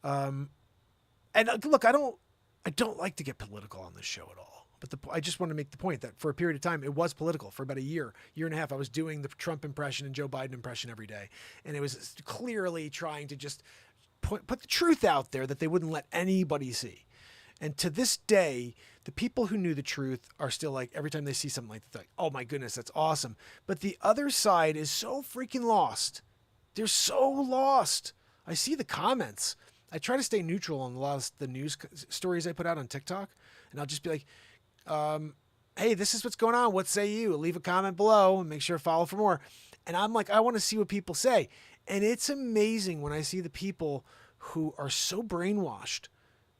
And look, I don't like to get political on this show at all, but I just want to make the point that for a period of time, it was political for about a year and a half. I was doing the Trump impression and Joe Biden impression every day. And it was clearly trying to just put the truth out there that they wouldn't let anybody see. And to this day, the people who knew the truth are still like, every time they see something like that, they're like, oh my goodness, that's awesome. But the other side is so freaking lost. They're so lost. I see the comments. I try to stay neutral on a lot of the news stories I put out on TikTok. And I'll just be like, hey, this is what's going on. What say you? Leave a comment below and make sure to follow for more. And I'm like, I want to see what people say. And it's amazing when I see the people who are so brainwashed.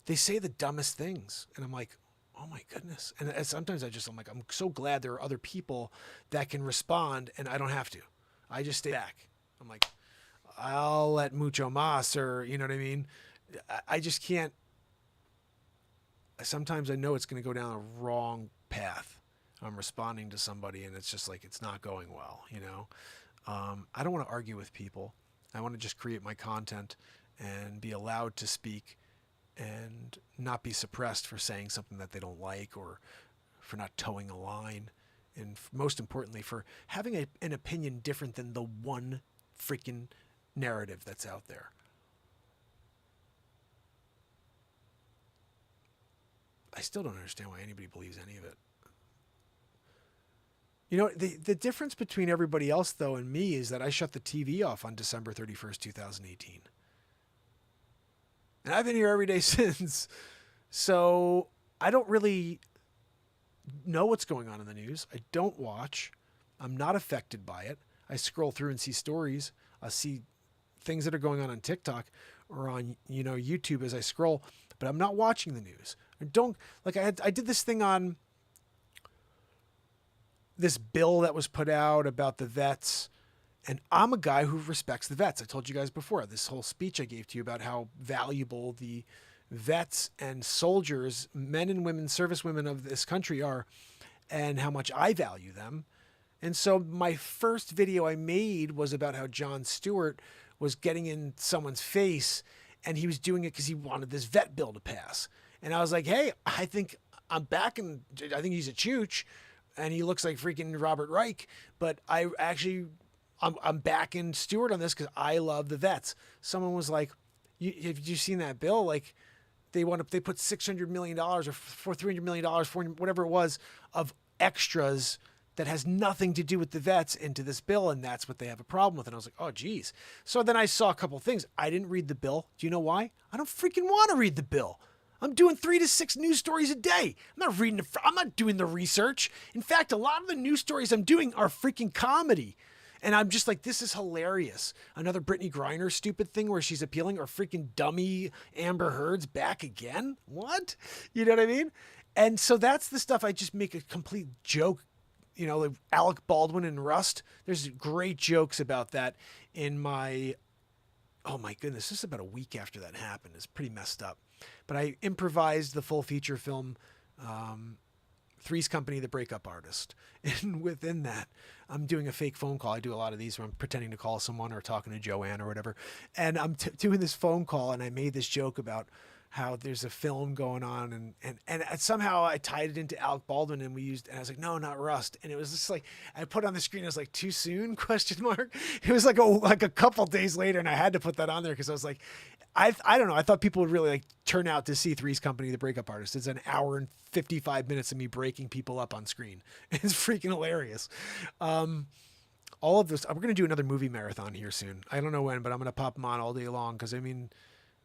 They say the dumbest things. And I'm like, oh my goodness. And sometimes I'm like, I'm so glad there are other people that can respond and I don't have to. I just stay back. I'm like, I'll let mucho mas, or, you know what I mean? I just can't. Sometimes I know it's going to go down a wrong path. I'm responding to somebody and it's just like, it's not going well, you know? I don't want to argue with people. I want to just create my content and be allowed to speak and not be suppressed for saying something that they don't like or for not towing a line. And most importantly, for having an opinion different than the one freaking narrative that's out there. I still don't understand why anybody believes any of it. You know, the difference between everybody else, though, and me is that I shut the TV off on December 31st, 2018. And I've been here every day since. So I don't really know what's going on in the news. I don't watch. I'm not affected by it. I scroll through and see stories. I see things that are going on TikTok or on, you know, YouTube as I scroll, but I'm not watching the news. I don't, like I did this thing on this bill that was put out about the vets. And I'm a guy who respects the vets. I told you guys before this whole speech I gave to you about how valuable the vets and soldiers, men and women, service women of this country are, and how much I value them. And so my first video I made was about how Jon Stewart was getting in someone's face and he was doing it because he wanted this vet bill to pass. And I was like, hey, I think I'm back and I think he's a chooch and he looks like freaking Robert Reich, but I'm backing Stewart on this because I love the vets. Someone was like, have you seen that bill? Like they put $600 million or for $300 million for whatever it was of extras that has nothing to do with the vets into this bill. And that's what they have a problem with. And I was like, oh geez. So then I saw a couple of things. I didn't read the bill. Do you know why? I don't freaking want to read the bill. I'm doing 3 to 6 news stories a day. I'm not doing the research. In fact, a lot of the news stories I'm doing are freaking comedy. And I'm just like, this is hilarious. Another Brittany Griner stupid thing where she's appealing, or freaking dummy Amber Heard's back again. What? You know what I mean? And so that's the stuff I just make a complete joke. You know, like Alec Baldwin and Rust. There's great jokes about that in my, oh my goodness, this is about a week after that happened. It's pretty messed up. But I improvised the full feature film Three's Company, the breakup artist. And within that, I'm doing a fake phone call. I do a lot of these where I'm pretending to call someone or talking to Joanne or whatever. And I'm doing this phone call, and I made this joke about how there's a film going on, and somehow I tied it into Alec Baldwin, and I was like, no, not Rust. And it was just like, I put on the screen, I was like, too soon, question mark. It was like a couple days later, and I had to put that on there because I was like, I don't know. I thought people would really like turn out to see Three's Company, the breakup artist. It's an hour and 55 minutes of me breaking people up on screen. It's freaking hilarious. All of this, we're going to do another movie marathon here soon. I don't know when, but I'm going to pop them on all day long. Cause I mean,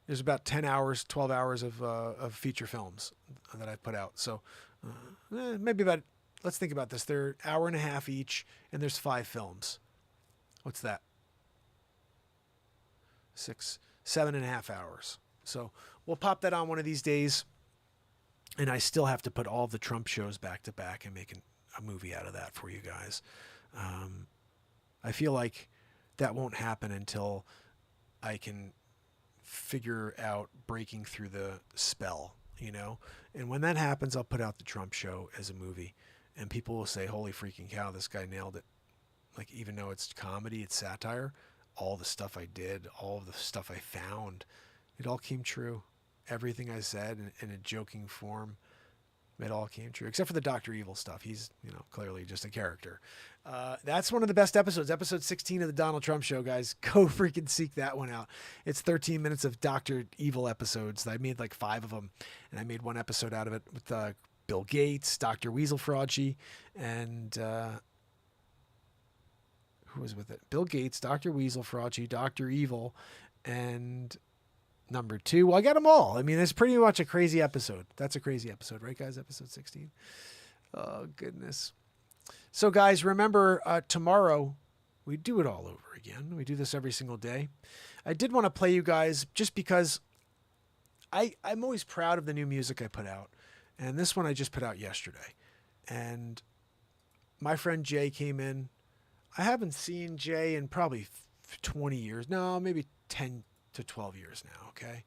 there's about 10 hours, 12 hours of feature films that I put out. So, maybe let's think about this. They're an hour and a half each, and there's 5 films. What's that? 7.5 hours. So we'll pop that on one of these days. And I still have to put all the Trump shows back to back and make a movie out of that for you guys. I feel like that won't happen until I can figure out breaking through the spell, you know? And when that happens, I'll put out the Trump show as a movie, and people will say, holy freaking cow, this guy nailed it. Like, even though it's comedy, it's satire, all the stuff I did, all of the stuff I found, it all came true. Everything I said in a joking form, it all came true, except for the Dr. Evil stuff. He's, clearly just a character. That's one of the best episodes, episode 16 of the Donald Trump Show, guys. Go freaking seek that one out. It's 13 minutes of Dr. Evil episodes. I made like 5 of them, and I made one episode out of it with Bill Gates, Dr. Weasel Fraudschi, and who was with it? Bill Gates, Dr. Weasel Fraudschi, Dr. Evil, and number 2. Well, I got them all. I mean, it's pretty much a crazy episode. That's a crazy episode, right, guys? Episode 16. Oh, goodness. So, guys, remember, tomorrow we do it all over again. We do this every single day. I did want to play you guys just because I'm always proud of the new music I put out. And this one I just put out yesterday. And my friend Jay came in. I haven't seen Jay in probably 20 years. No, maybe 10 to 12 years now, okay?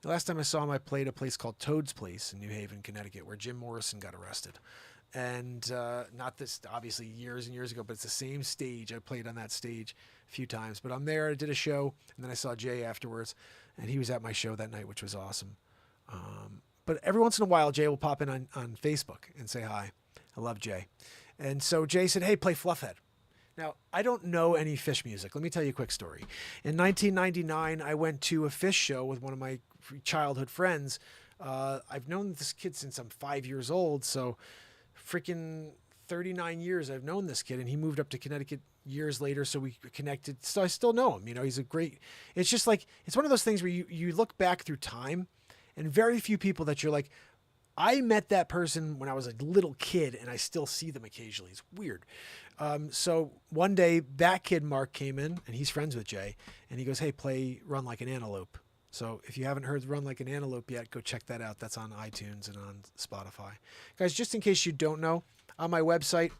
The last time I saw him, I played a place called Toad's Place in New Haven, Connecticut, where Jim Morrison got arrested. And not this, obviously, years and years ago, but it's the same stage. I played on that stage a few times. But I'm there, I did a show, and then I saw Jay afterwards, and he was at my show that night, which was awesome. But every once in a while, Jay will pop in on Facebook and say hi. I love Jay. And so Jay said, hey, play Fluffhead. Now, I don't know any Fish music. Let me tell you a quick story. In 1999, I went to a Fish show with one of my childhood friends. I've known this kid since I'm 5 years old, so freaking 39 years I've known this kid, and he moved up to Connecticut years later, so we connected. So I still know him. He's a great... It's just like, it's one of those things where you look back through time, and very few people that you're like, I met that person when I was a little kid, and I still see them occasionally. It's weird. So one day, that kid, Mark, came in, and he's friends with Jay, and he goes, hey, play Run Like an Antelope. So if you haven't heard Run Like an Antelope yet, go check that out. That's on iTunes and on Spotify. Guys, just in case you don't know, on my website,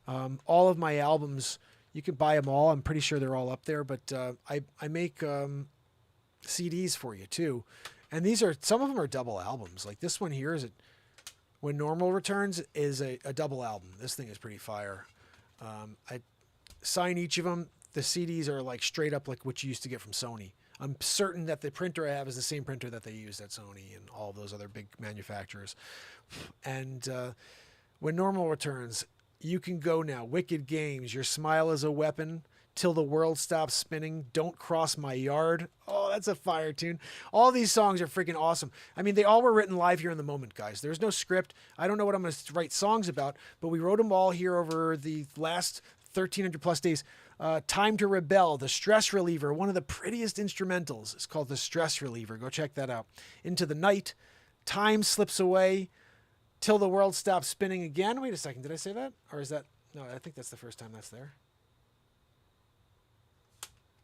all of my albums, you can buy them all. I'm pretty sure they're all up there, but I make CDs for you, too. And some of them are double albums. Like this one here When Normal Returns is a double album. This thing is pretty fire. I sign each of them. The CDs are like straight up like what you used to get from Sony. I'm certain that the printer I have is the same printer that they used at Sony and all those other big manufacturers. And When Normal Returns, you can go now. Wicked Games, Your Smile is a Weapon, Till the World Stops Spinning, Don't Cross My Yard. Oh, that's a fire tune. All these songs are freaking awesome. I mean, they all were written live here in the moment, guys. There's no script. I don't know what I'm going to write songs about, but we wrote them all here over the last 1,300 plus days. Time to Rebel, The Stress Reliever, one of the prettiest instrumentals. It's called The Stress Reliever. Go check that out. Into the Night, Time Slips Away, Till the World Stops Spinning Again. Wait a second. Did I say that? Or is that... No, I think that's the first time that's there.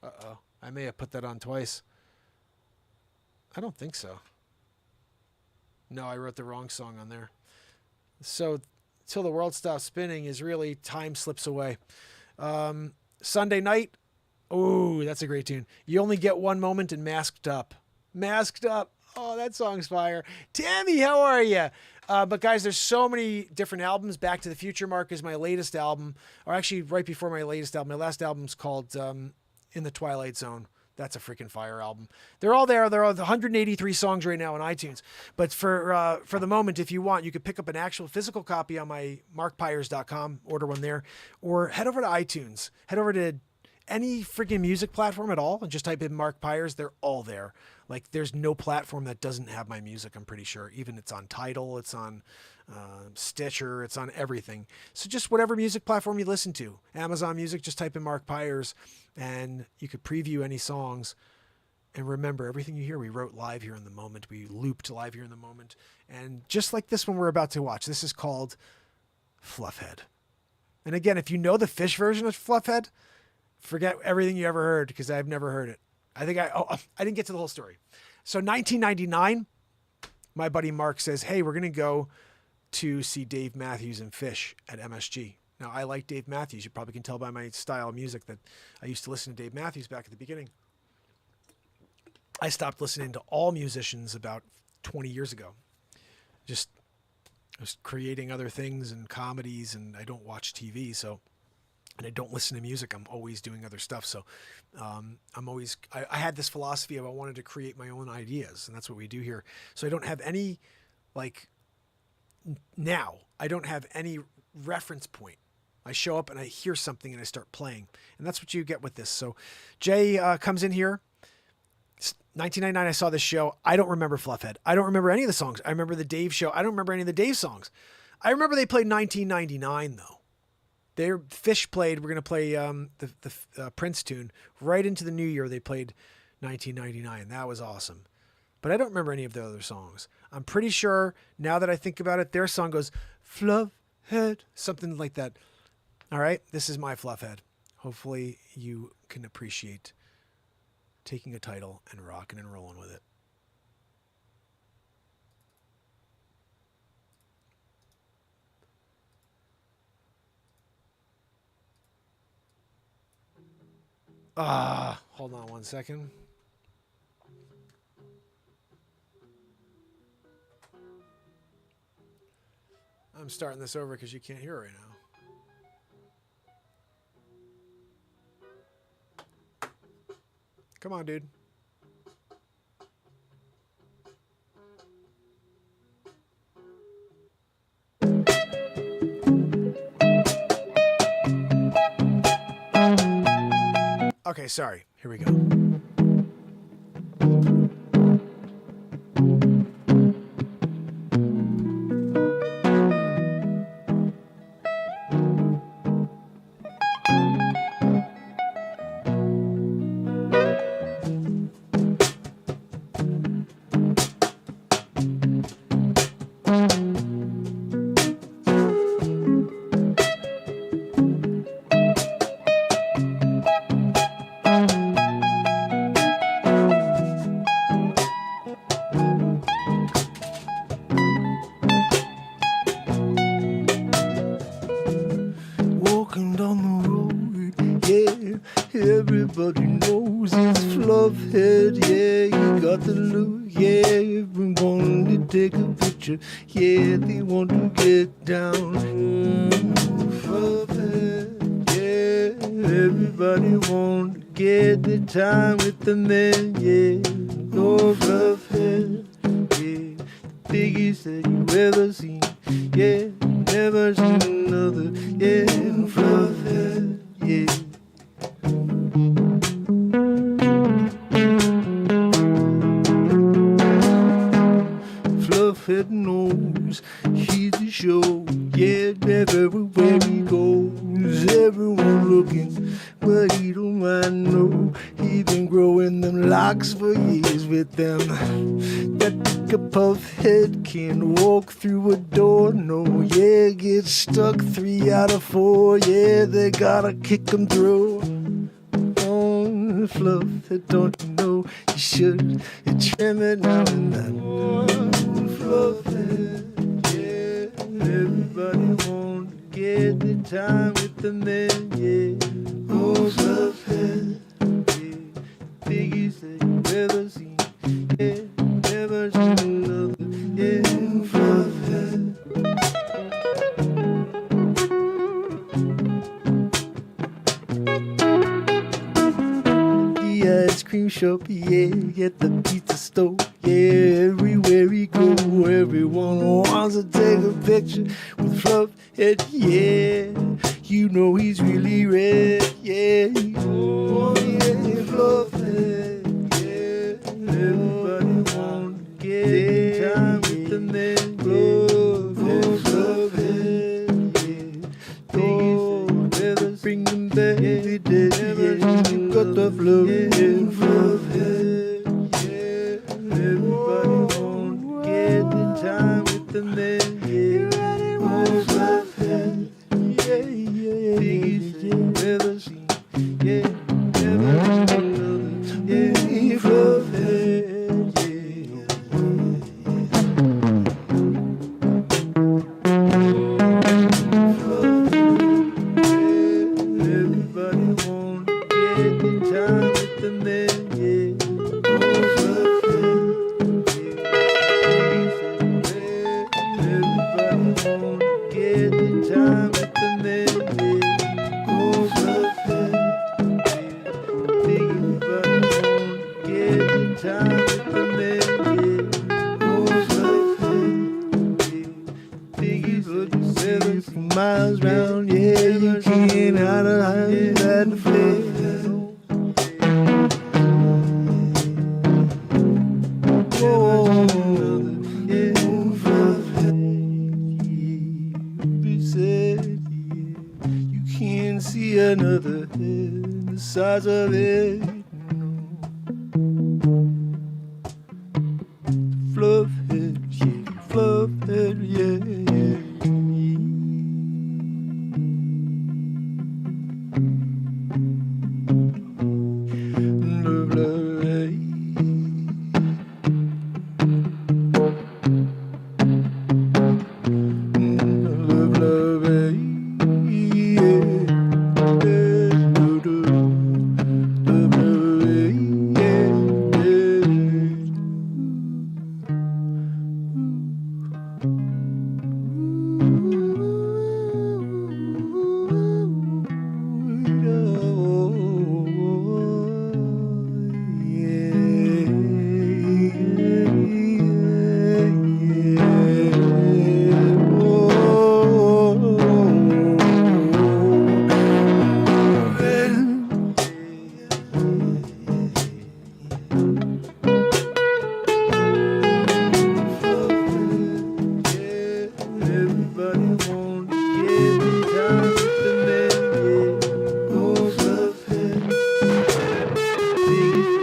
Uh-oh. I may have put that on twice. I don't think so. No, I wrote the wrong song on there. So, Till the World Stops Spinning is really Time Slips Away. Sunday Night. Oh, that's a great tune. You Only Get One Moment and Masked Up. Masked Up. Oh, that song's fire. Tammy, how are you? But guys, there's so many different albums. Back to the Future, Mark, is my latest album, or actually right before my latest album. My last album's called In the Twilight Zone. That's a freaking fire album. They're all there. There are 183 songs right now on iTunes. But for the moment, if you want, you could pick up an actual physical copy on my markpires.com, order one there, or head over to iTunes. Head over to any freaking music platform at all and just type in Mark Pires. They're all there. Like, there's no platform that doesn't have my music, I'm pretty sure. Even it's on Tidal, it's on Stitcher, it's on everything. So just whatever music platform you listen to. Amazon Music, just type in Mark Pires, and you could preview any songs. And remember, everything you hear, we wrote live here in the moment. We looped live here in the moment. And just like this one we're about to watch, this is called Fluffhead. And again, if you know the Fish version of Fluffhead, forget everything you ever heard, because I've never heard it. I didn't get to the whole story. So 1999, my buddy Mark says, hey, we're going to go to see Dave Matthews and Fish at MSG. Now, I like Dave Matthews. You probably can tell by my style of music that I used to listen to Dave Matthews back at the beginning. I stopped listening to all musicians about 20 years ago. Just I was creating other things and comedies, and I don't watch TV, and I don't listen to music. I'm always doing other stuff. So I had this philosophy of I wanted to create my own ideas, and that's what we do here. So I don't have any, now I don't have any reference point. I show up and I hear something and I start playing, and that's what you get with this. So Jay comes in here. 1999, I saw this show. I don't remember Fluffhead. I don't remember any of the songs. I remember the Dave show. I don't remember any of the Dave songs. I remember they played 1999 though. Their Fish played, we're going to play the Prince tune right into the new year. They played 1999. That was awesome. But I don't remember any of the other songs. I'm pretty sure, now that I think about it, their song goes, Fluffhead, something like that. All right, this is my Fluffhead. Hopefully you can appreciate taking a title and rocking and rolling with it. Hold on one second. I'm starting this over because you can't hear it right now. Come on, dude. Okay, sorry. Here we go. Everybody knows it's Fluffhead, yeah, he got the look, yeah, everyone wanted to take a picture, yeah, they want to get down. Fluffhead, yeah, everybody want to get the time with the man, yeah, oh, Fluffhead, yeah, the biggest that you ever seen, yeah, never seen another, yeah, Fluffhead, yeah. Fluffhead knows he's the show, yeah, everywhere he goes, everyone looking, but he don't mind, no, he been growing them locks for years with them. That big a puff head can walk through a door, no, yeah, get stuck 3 out of 4, yeah, they gotta kick him through. Fluffhead, don't you know you should trim it now and then. Fluffhead, yeah, everybody want to get the time with the man, yeah. Oh, Fluffhead, yeah, biggest that you ever seen, yeah, never cream shop, yeah, at the pizza store, yeah, everywhere he go, everyone wants to take a picture with Fluffhead, yeah, you know he's really red, yeah, oh yeah, Fluffhead, yeah, everybody want to get time with the man, Fluffhead, Fluffhead, yeah, oh, bring him back, yeah, you got the Fluffhead, Fluffhead, yeah, everybody want to get the time with the man, yeah, oh, Fluffhead, yeah, yeah, biggest you've ever seen, yeah, ever seen, yeah, Fluffhead, everybody want to get the time with the man, yeah. Oh, Fluffhead, yeah. Everybody want to get the time with the man, yeah. Oh, Fluffhead, yeah. Everybody want to get the time with the man, yeah. Oh, Fluffhead, yeah. Biggie's looking seven from miles round, yeah. You can't hide a hide that flare. Whoa, yeah, Fluffhead, yeah. Be said, yeah. You can't see another head the size of it. Fluffhead, yeah, Fluffhead, yeah, yeah, love, love, hey. Love, love, hey, yeah, love, love, hey, yeah, everybody want to get the time with the man, yeah. Oh, Fluffhead, biggest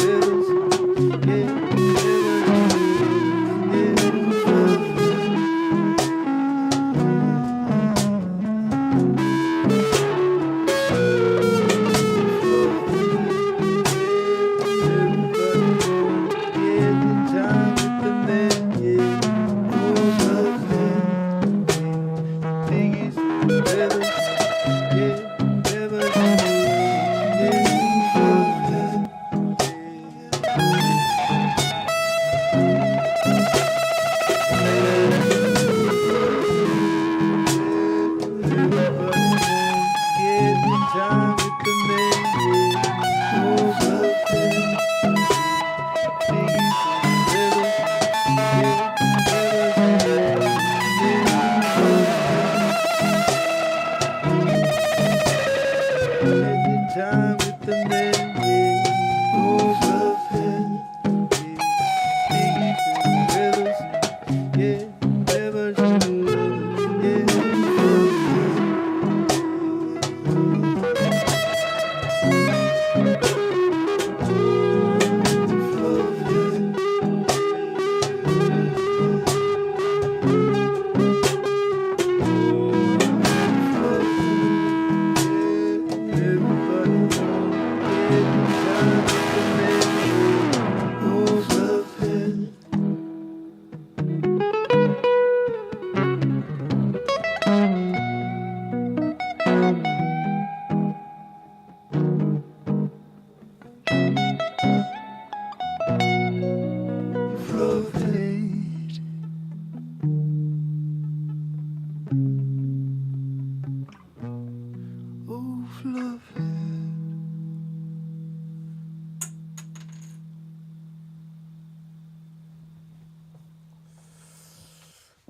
rebels, yeah, time with the man, yeah. Oh, Fluffhead, biggest rebels, yeah, time with the man, yeah. Oh, Fluffhead, yeah, biggest rebels, yeah, never should love, yeah. Everybody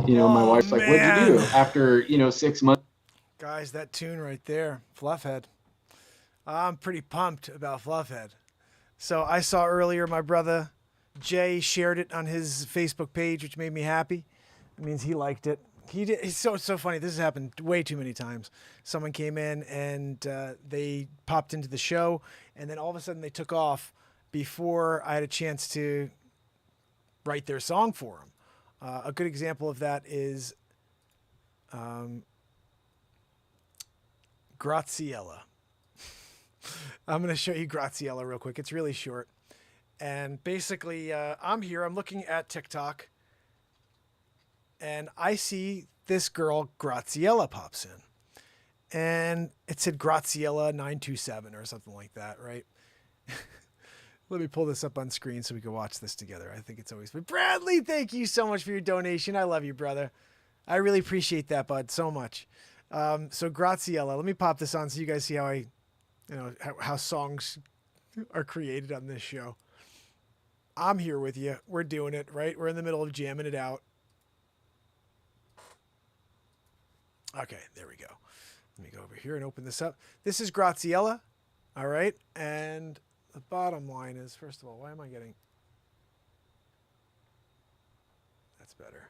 My wife's like, "What'd you do?" man. After 6 months. Guys, that tune right there, Fluffhead. I'm pretty pumped about Fluffhead. So I saw earlier my brother Jay shared it on his Facebook page, which made me happy. It means he liked it. He did. It's so funny. This has happened way too many times. Someone came in and they popped into the show, and then all of a sudden they took off before I had a chance to write their song for them. A good example of that is Graziella. I'm going to show you Graziella real quick. It's really short. And basically, I'm here. I'm looking at TikTok. And I see this girl, Graziella, pops in. And it said Graziella 927 or something like that, right? Let me pull this up on screen so we can watch this together. I think it's always fun. Bradley, thank you so much for your donation. I love you, brother. I really appreciate that, bud, so much. So Graziella, let me pop this on so you guys see how how songs are created on this show. I'm here with you. We're doing it, right? We're in the middle of jamming it out. Okay, there we go. Let me go over here and open this up. This is Graziella, all right? And the bottom line is, first of all, why am I getting... That's better.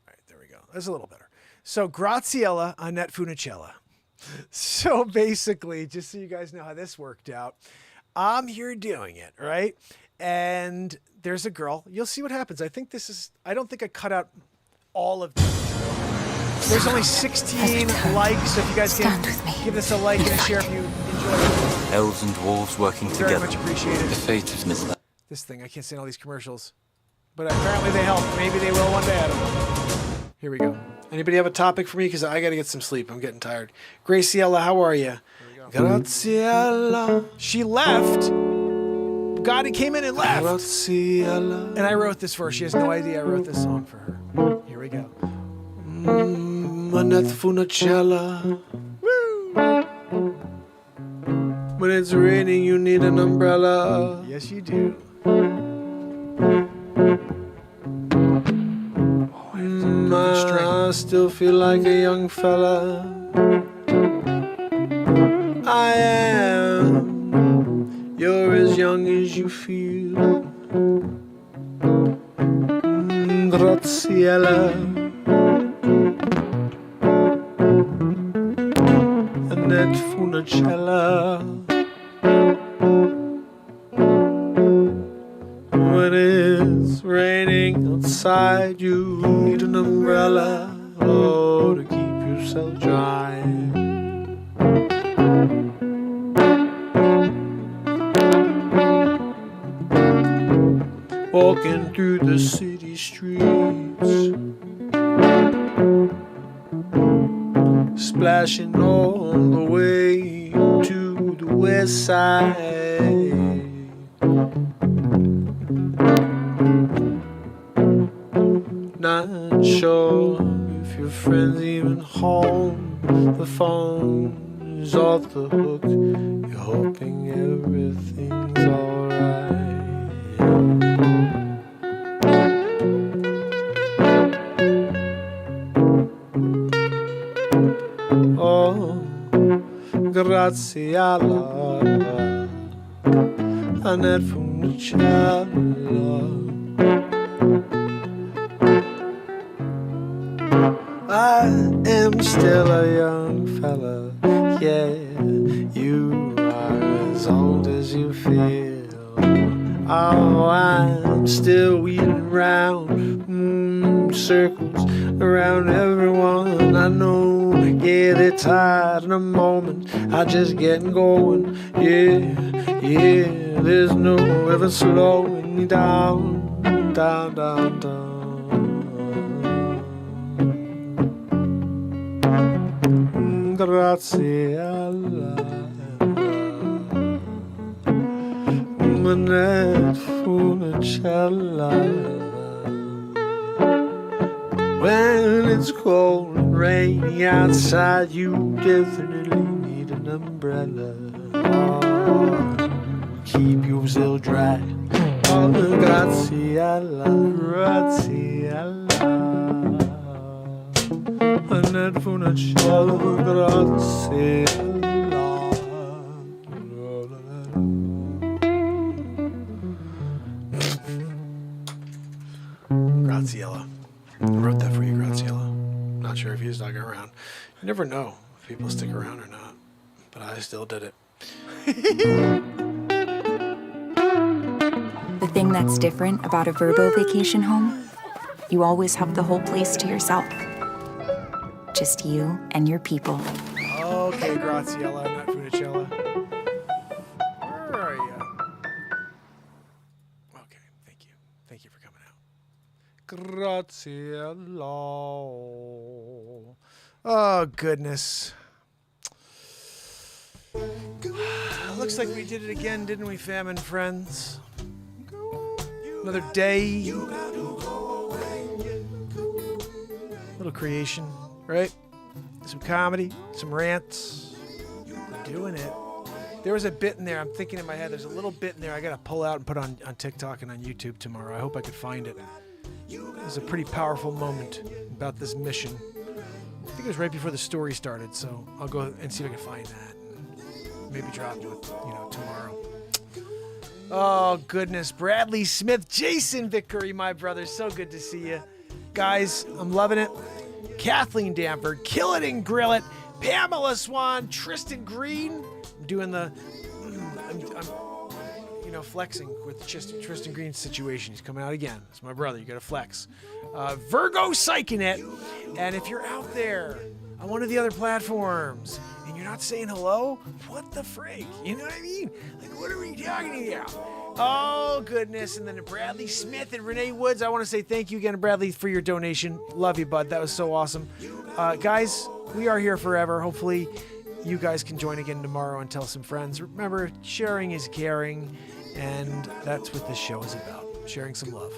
All right, there we go. That's a little better. So Graziella Annette Funicella. So basically, just so you guys know how this worked out, I'm here doing it, right? And there's a girl. You'll see what happens. I don't think I cut out all of this. There's only 16 likes, so if you guys can give this a like and a share if you enjoy it. Elves and dwarves working together. Very much appreciated. The fate of Miss. This thing, I can't stand all these commercials. But apparently they help. Maybe they will one day, I don't know. Here we go. Anybody have a topic for me? Because I got to get some sleep. I'm getting tired. Graciela, how are you? Graciela. She left. God, he came in and left. Graciela. And I wrote this for her. She has no idea I wrote this song for her. Here we go. Annette Funicella. Woo! When it's raining, you need an umbrella. Yes, you do. I still feel like a young fella. I am. You're as young as you feel. Graziella. Annette Funicella. When it's raining outside, you need an umbrella, oh, to keep yourself dry. Walking through the city streets, splashing all the way to the west side. Not sure if your friend's even home. The phone is off the hook. You're hoping everything's alright. Oh, Graziella, Annette Funicella. I am still a young fella, yeah, you are as old as you feel. Oh, I'm still wheeling round, circles around everyone I know. Yeah, they're tired in a moment, I just getting going. Yeah, there's no ever slowing me down, down, down, down. Graziella, Annette Funicella. When it's cold and rainy outside, you definitely need an umbrella, oh, keep yourself dry. Graziella, Annette Funicello, Graziella. Graziella. I wrote that for you, Graziella. Not sure if he's stuck around. You never know if people stick around or not. But I still did it. The thing that's different about a Verbo vacation home, you always have the whole place to yourself. Just you and your people. Okay, Graziella, not Funicello. Where are you? Okay, thank you. Thank you for coming out. Graziella. Oh, goodness. Looks like we did it again, didn't we, fam and friends? Another day. Little creation, right? Some comedy, some rants. We're doing it. There was a bit in there, I'm thinking in my head, there's a little bit in there I gotta pull out and put on TikTok and on YouTube tomorrow. I hope I could find it. It was a pretty powerful moment about this mission. I think it was right before the story started, so I'll go and see if I can find that. Maybe drop it, tomorrow. Oh, goodness. Bradley Smith, Jason Vickery, my brother. So good to see you. Guys, I'm loving it. Kathleen Danford, Kill It and Grill It. Pamela Swan, Tristan Green. I'm doing the... I'm flexing with Tristan Green's situation. He's coming out again. It's my brother. You got to flex. Virgo Psyching It. And if you're out there on one of the other platforms and you're not saying hello, what the frig? You know what I mean? Like, what are we talking about? Oh, goodness. And then to Bradley Smith and Renee Woods, I want to say thank you again, Bradley, for your donation. Love you, bud. That was so awesome. Guys, we are here forever. Hopefully, you guys can join again tomorrow and tell some friends. Remember, sharing is caring, and that's what this show is about. Sharing some love.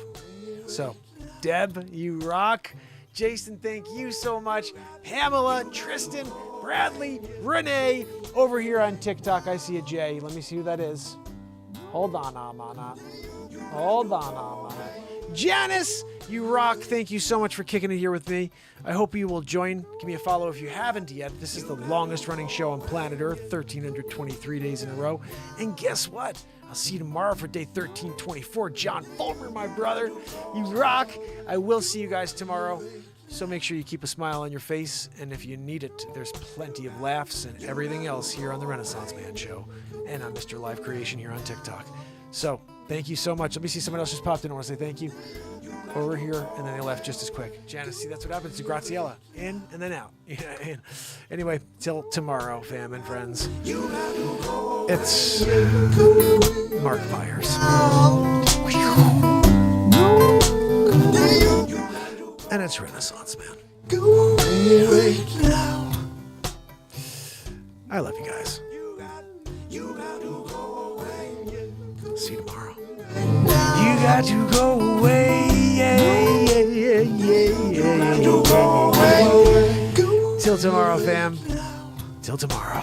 So, Deb, you rock. Jason, thank you so much. Pamela, Tristan, Bradley, Renee, over here on TikTok. I see a J. Let me see who that is. Hold on, Amana. Hold on, Amana. Janice, you rock. Thank you so much for kicking it here with me. I hope you will join. Give me a follow if you haven't yet. This is the longest running show on planet Earth, 1,323 days in a row. And guess what? I'll see you tomorrow for day 1324. John Fulmer, my brother. You rock. I will see you guys tomorrow. So make sure you keep a smile on your face. And if you need it, there's plenty of laughs and everything else here on the Renaissance Man Show and on Mr. Live Creation here on TikTok. So thank you so much. Let me see someone else just popped in. I want to say thank you. Over here, and then they left just as quick. Janice, see, that's what happens to Graziella. In and then out. Anyway, till tomorrow, fam and friends. It's Mark Pires. And it's Renaissance Man. I love you guys. See you tomorrow. You got to go away. Till tomorrow, fam. Till tomorrow.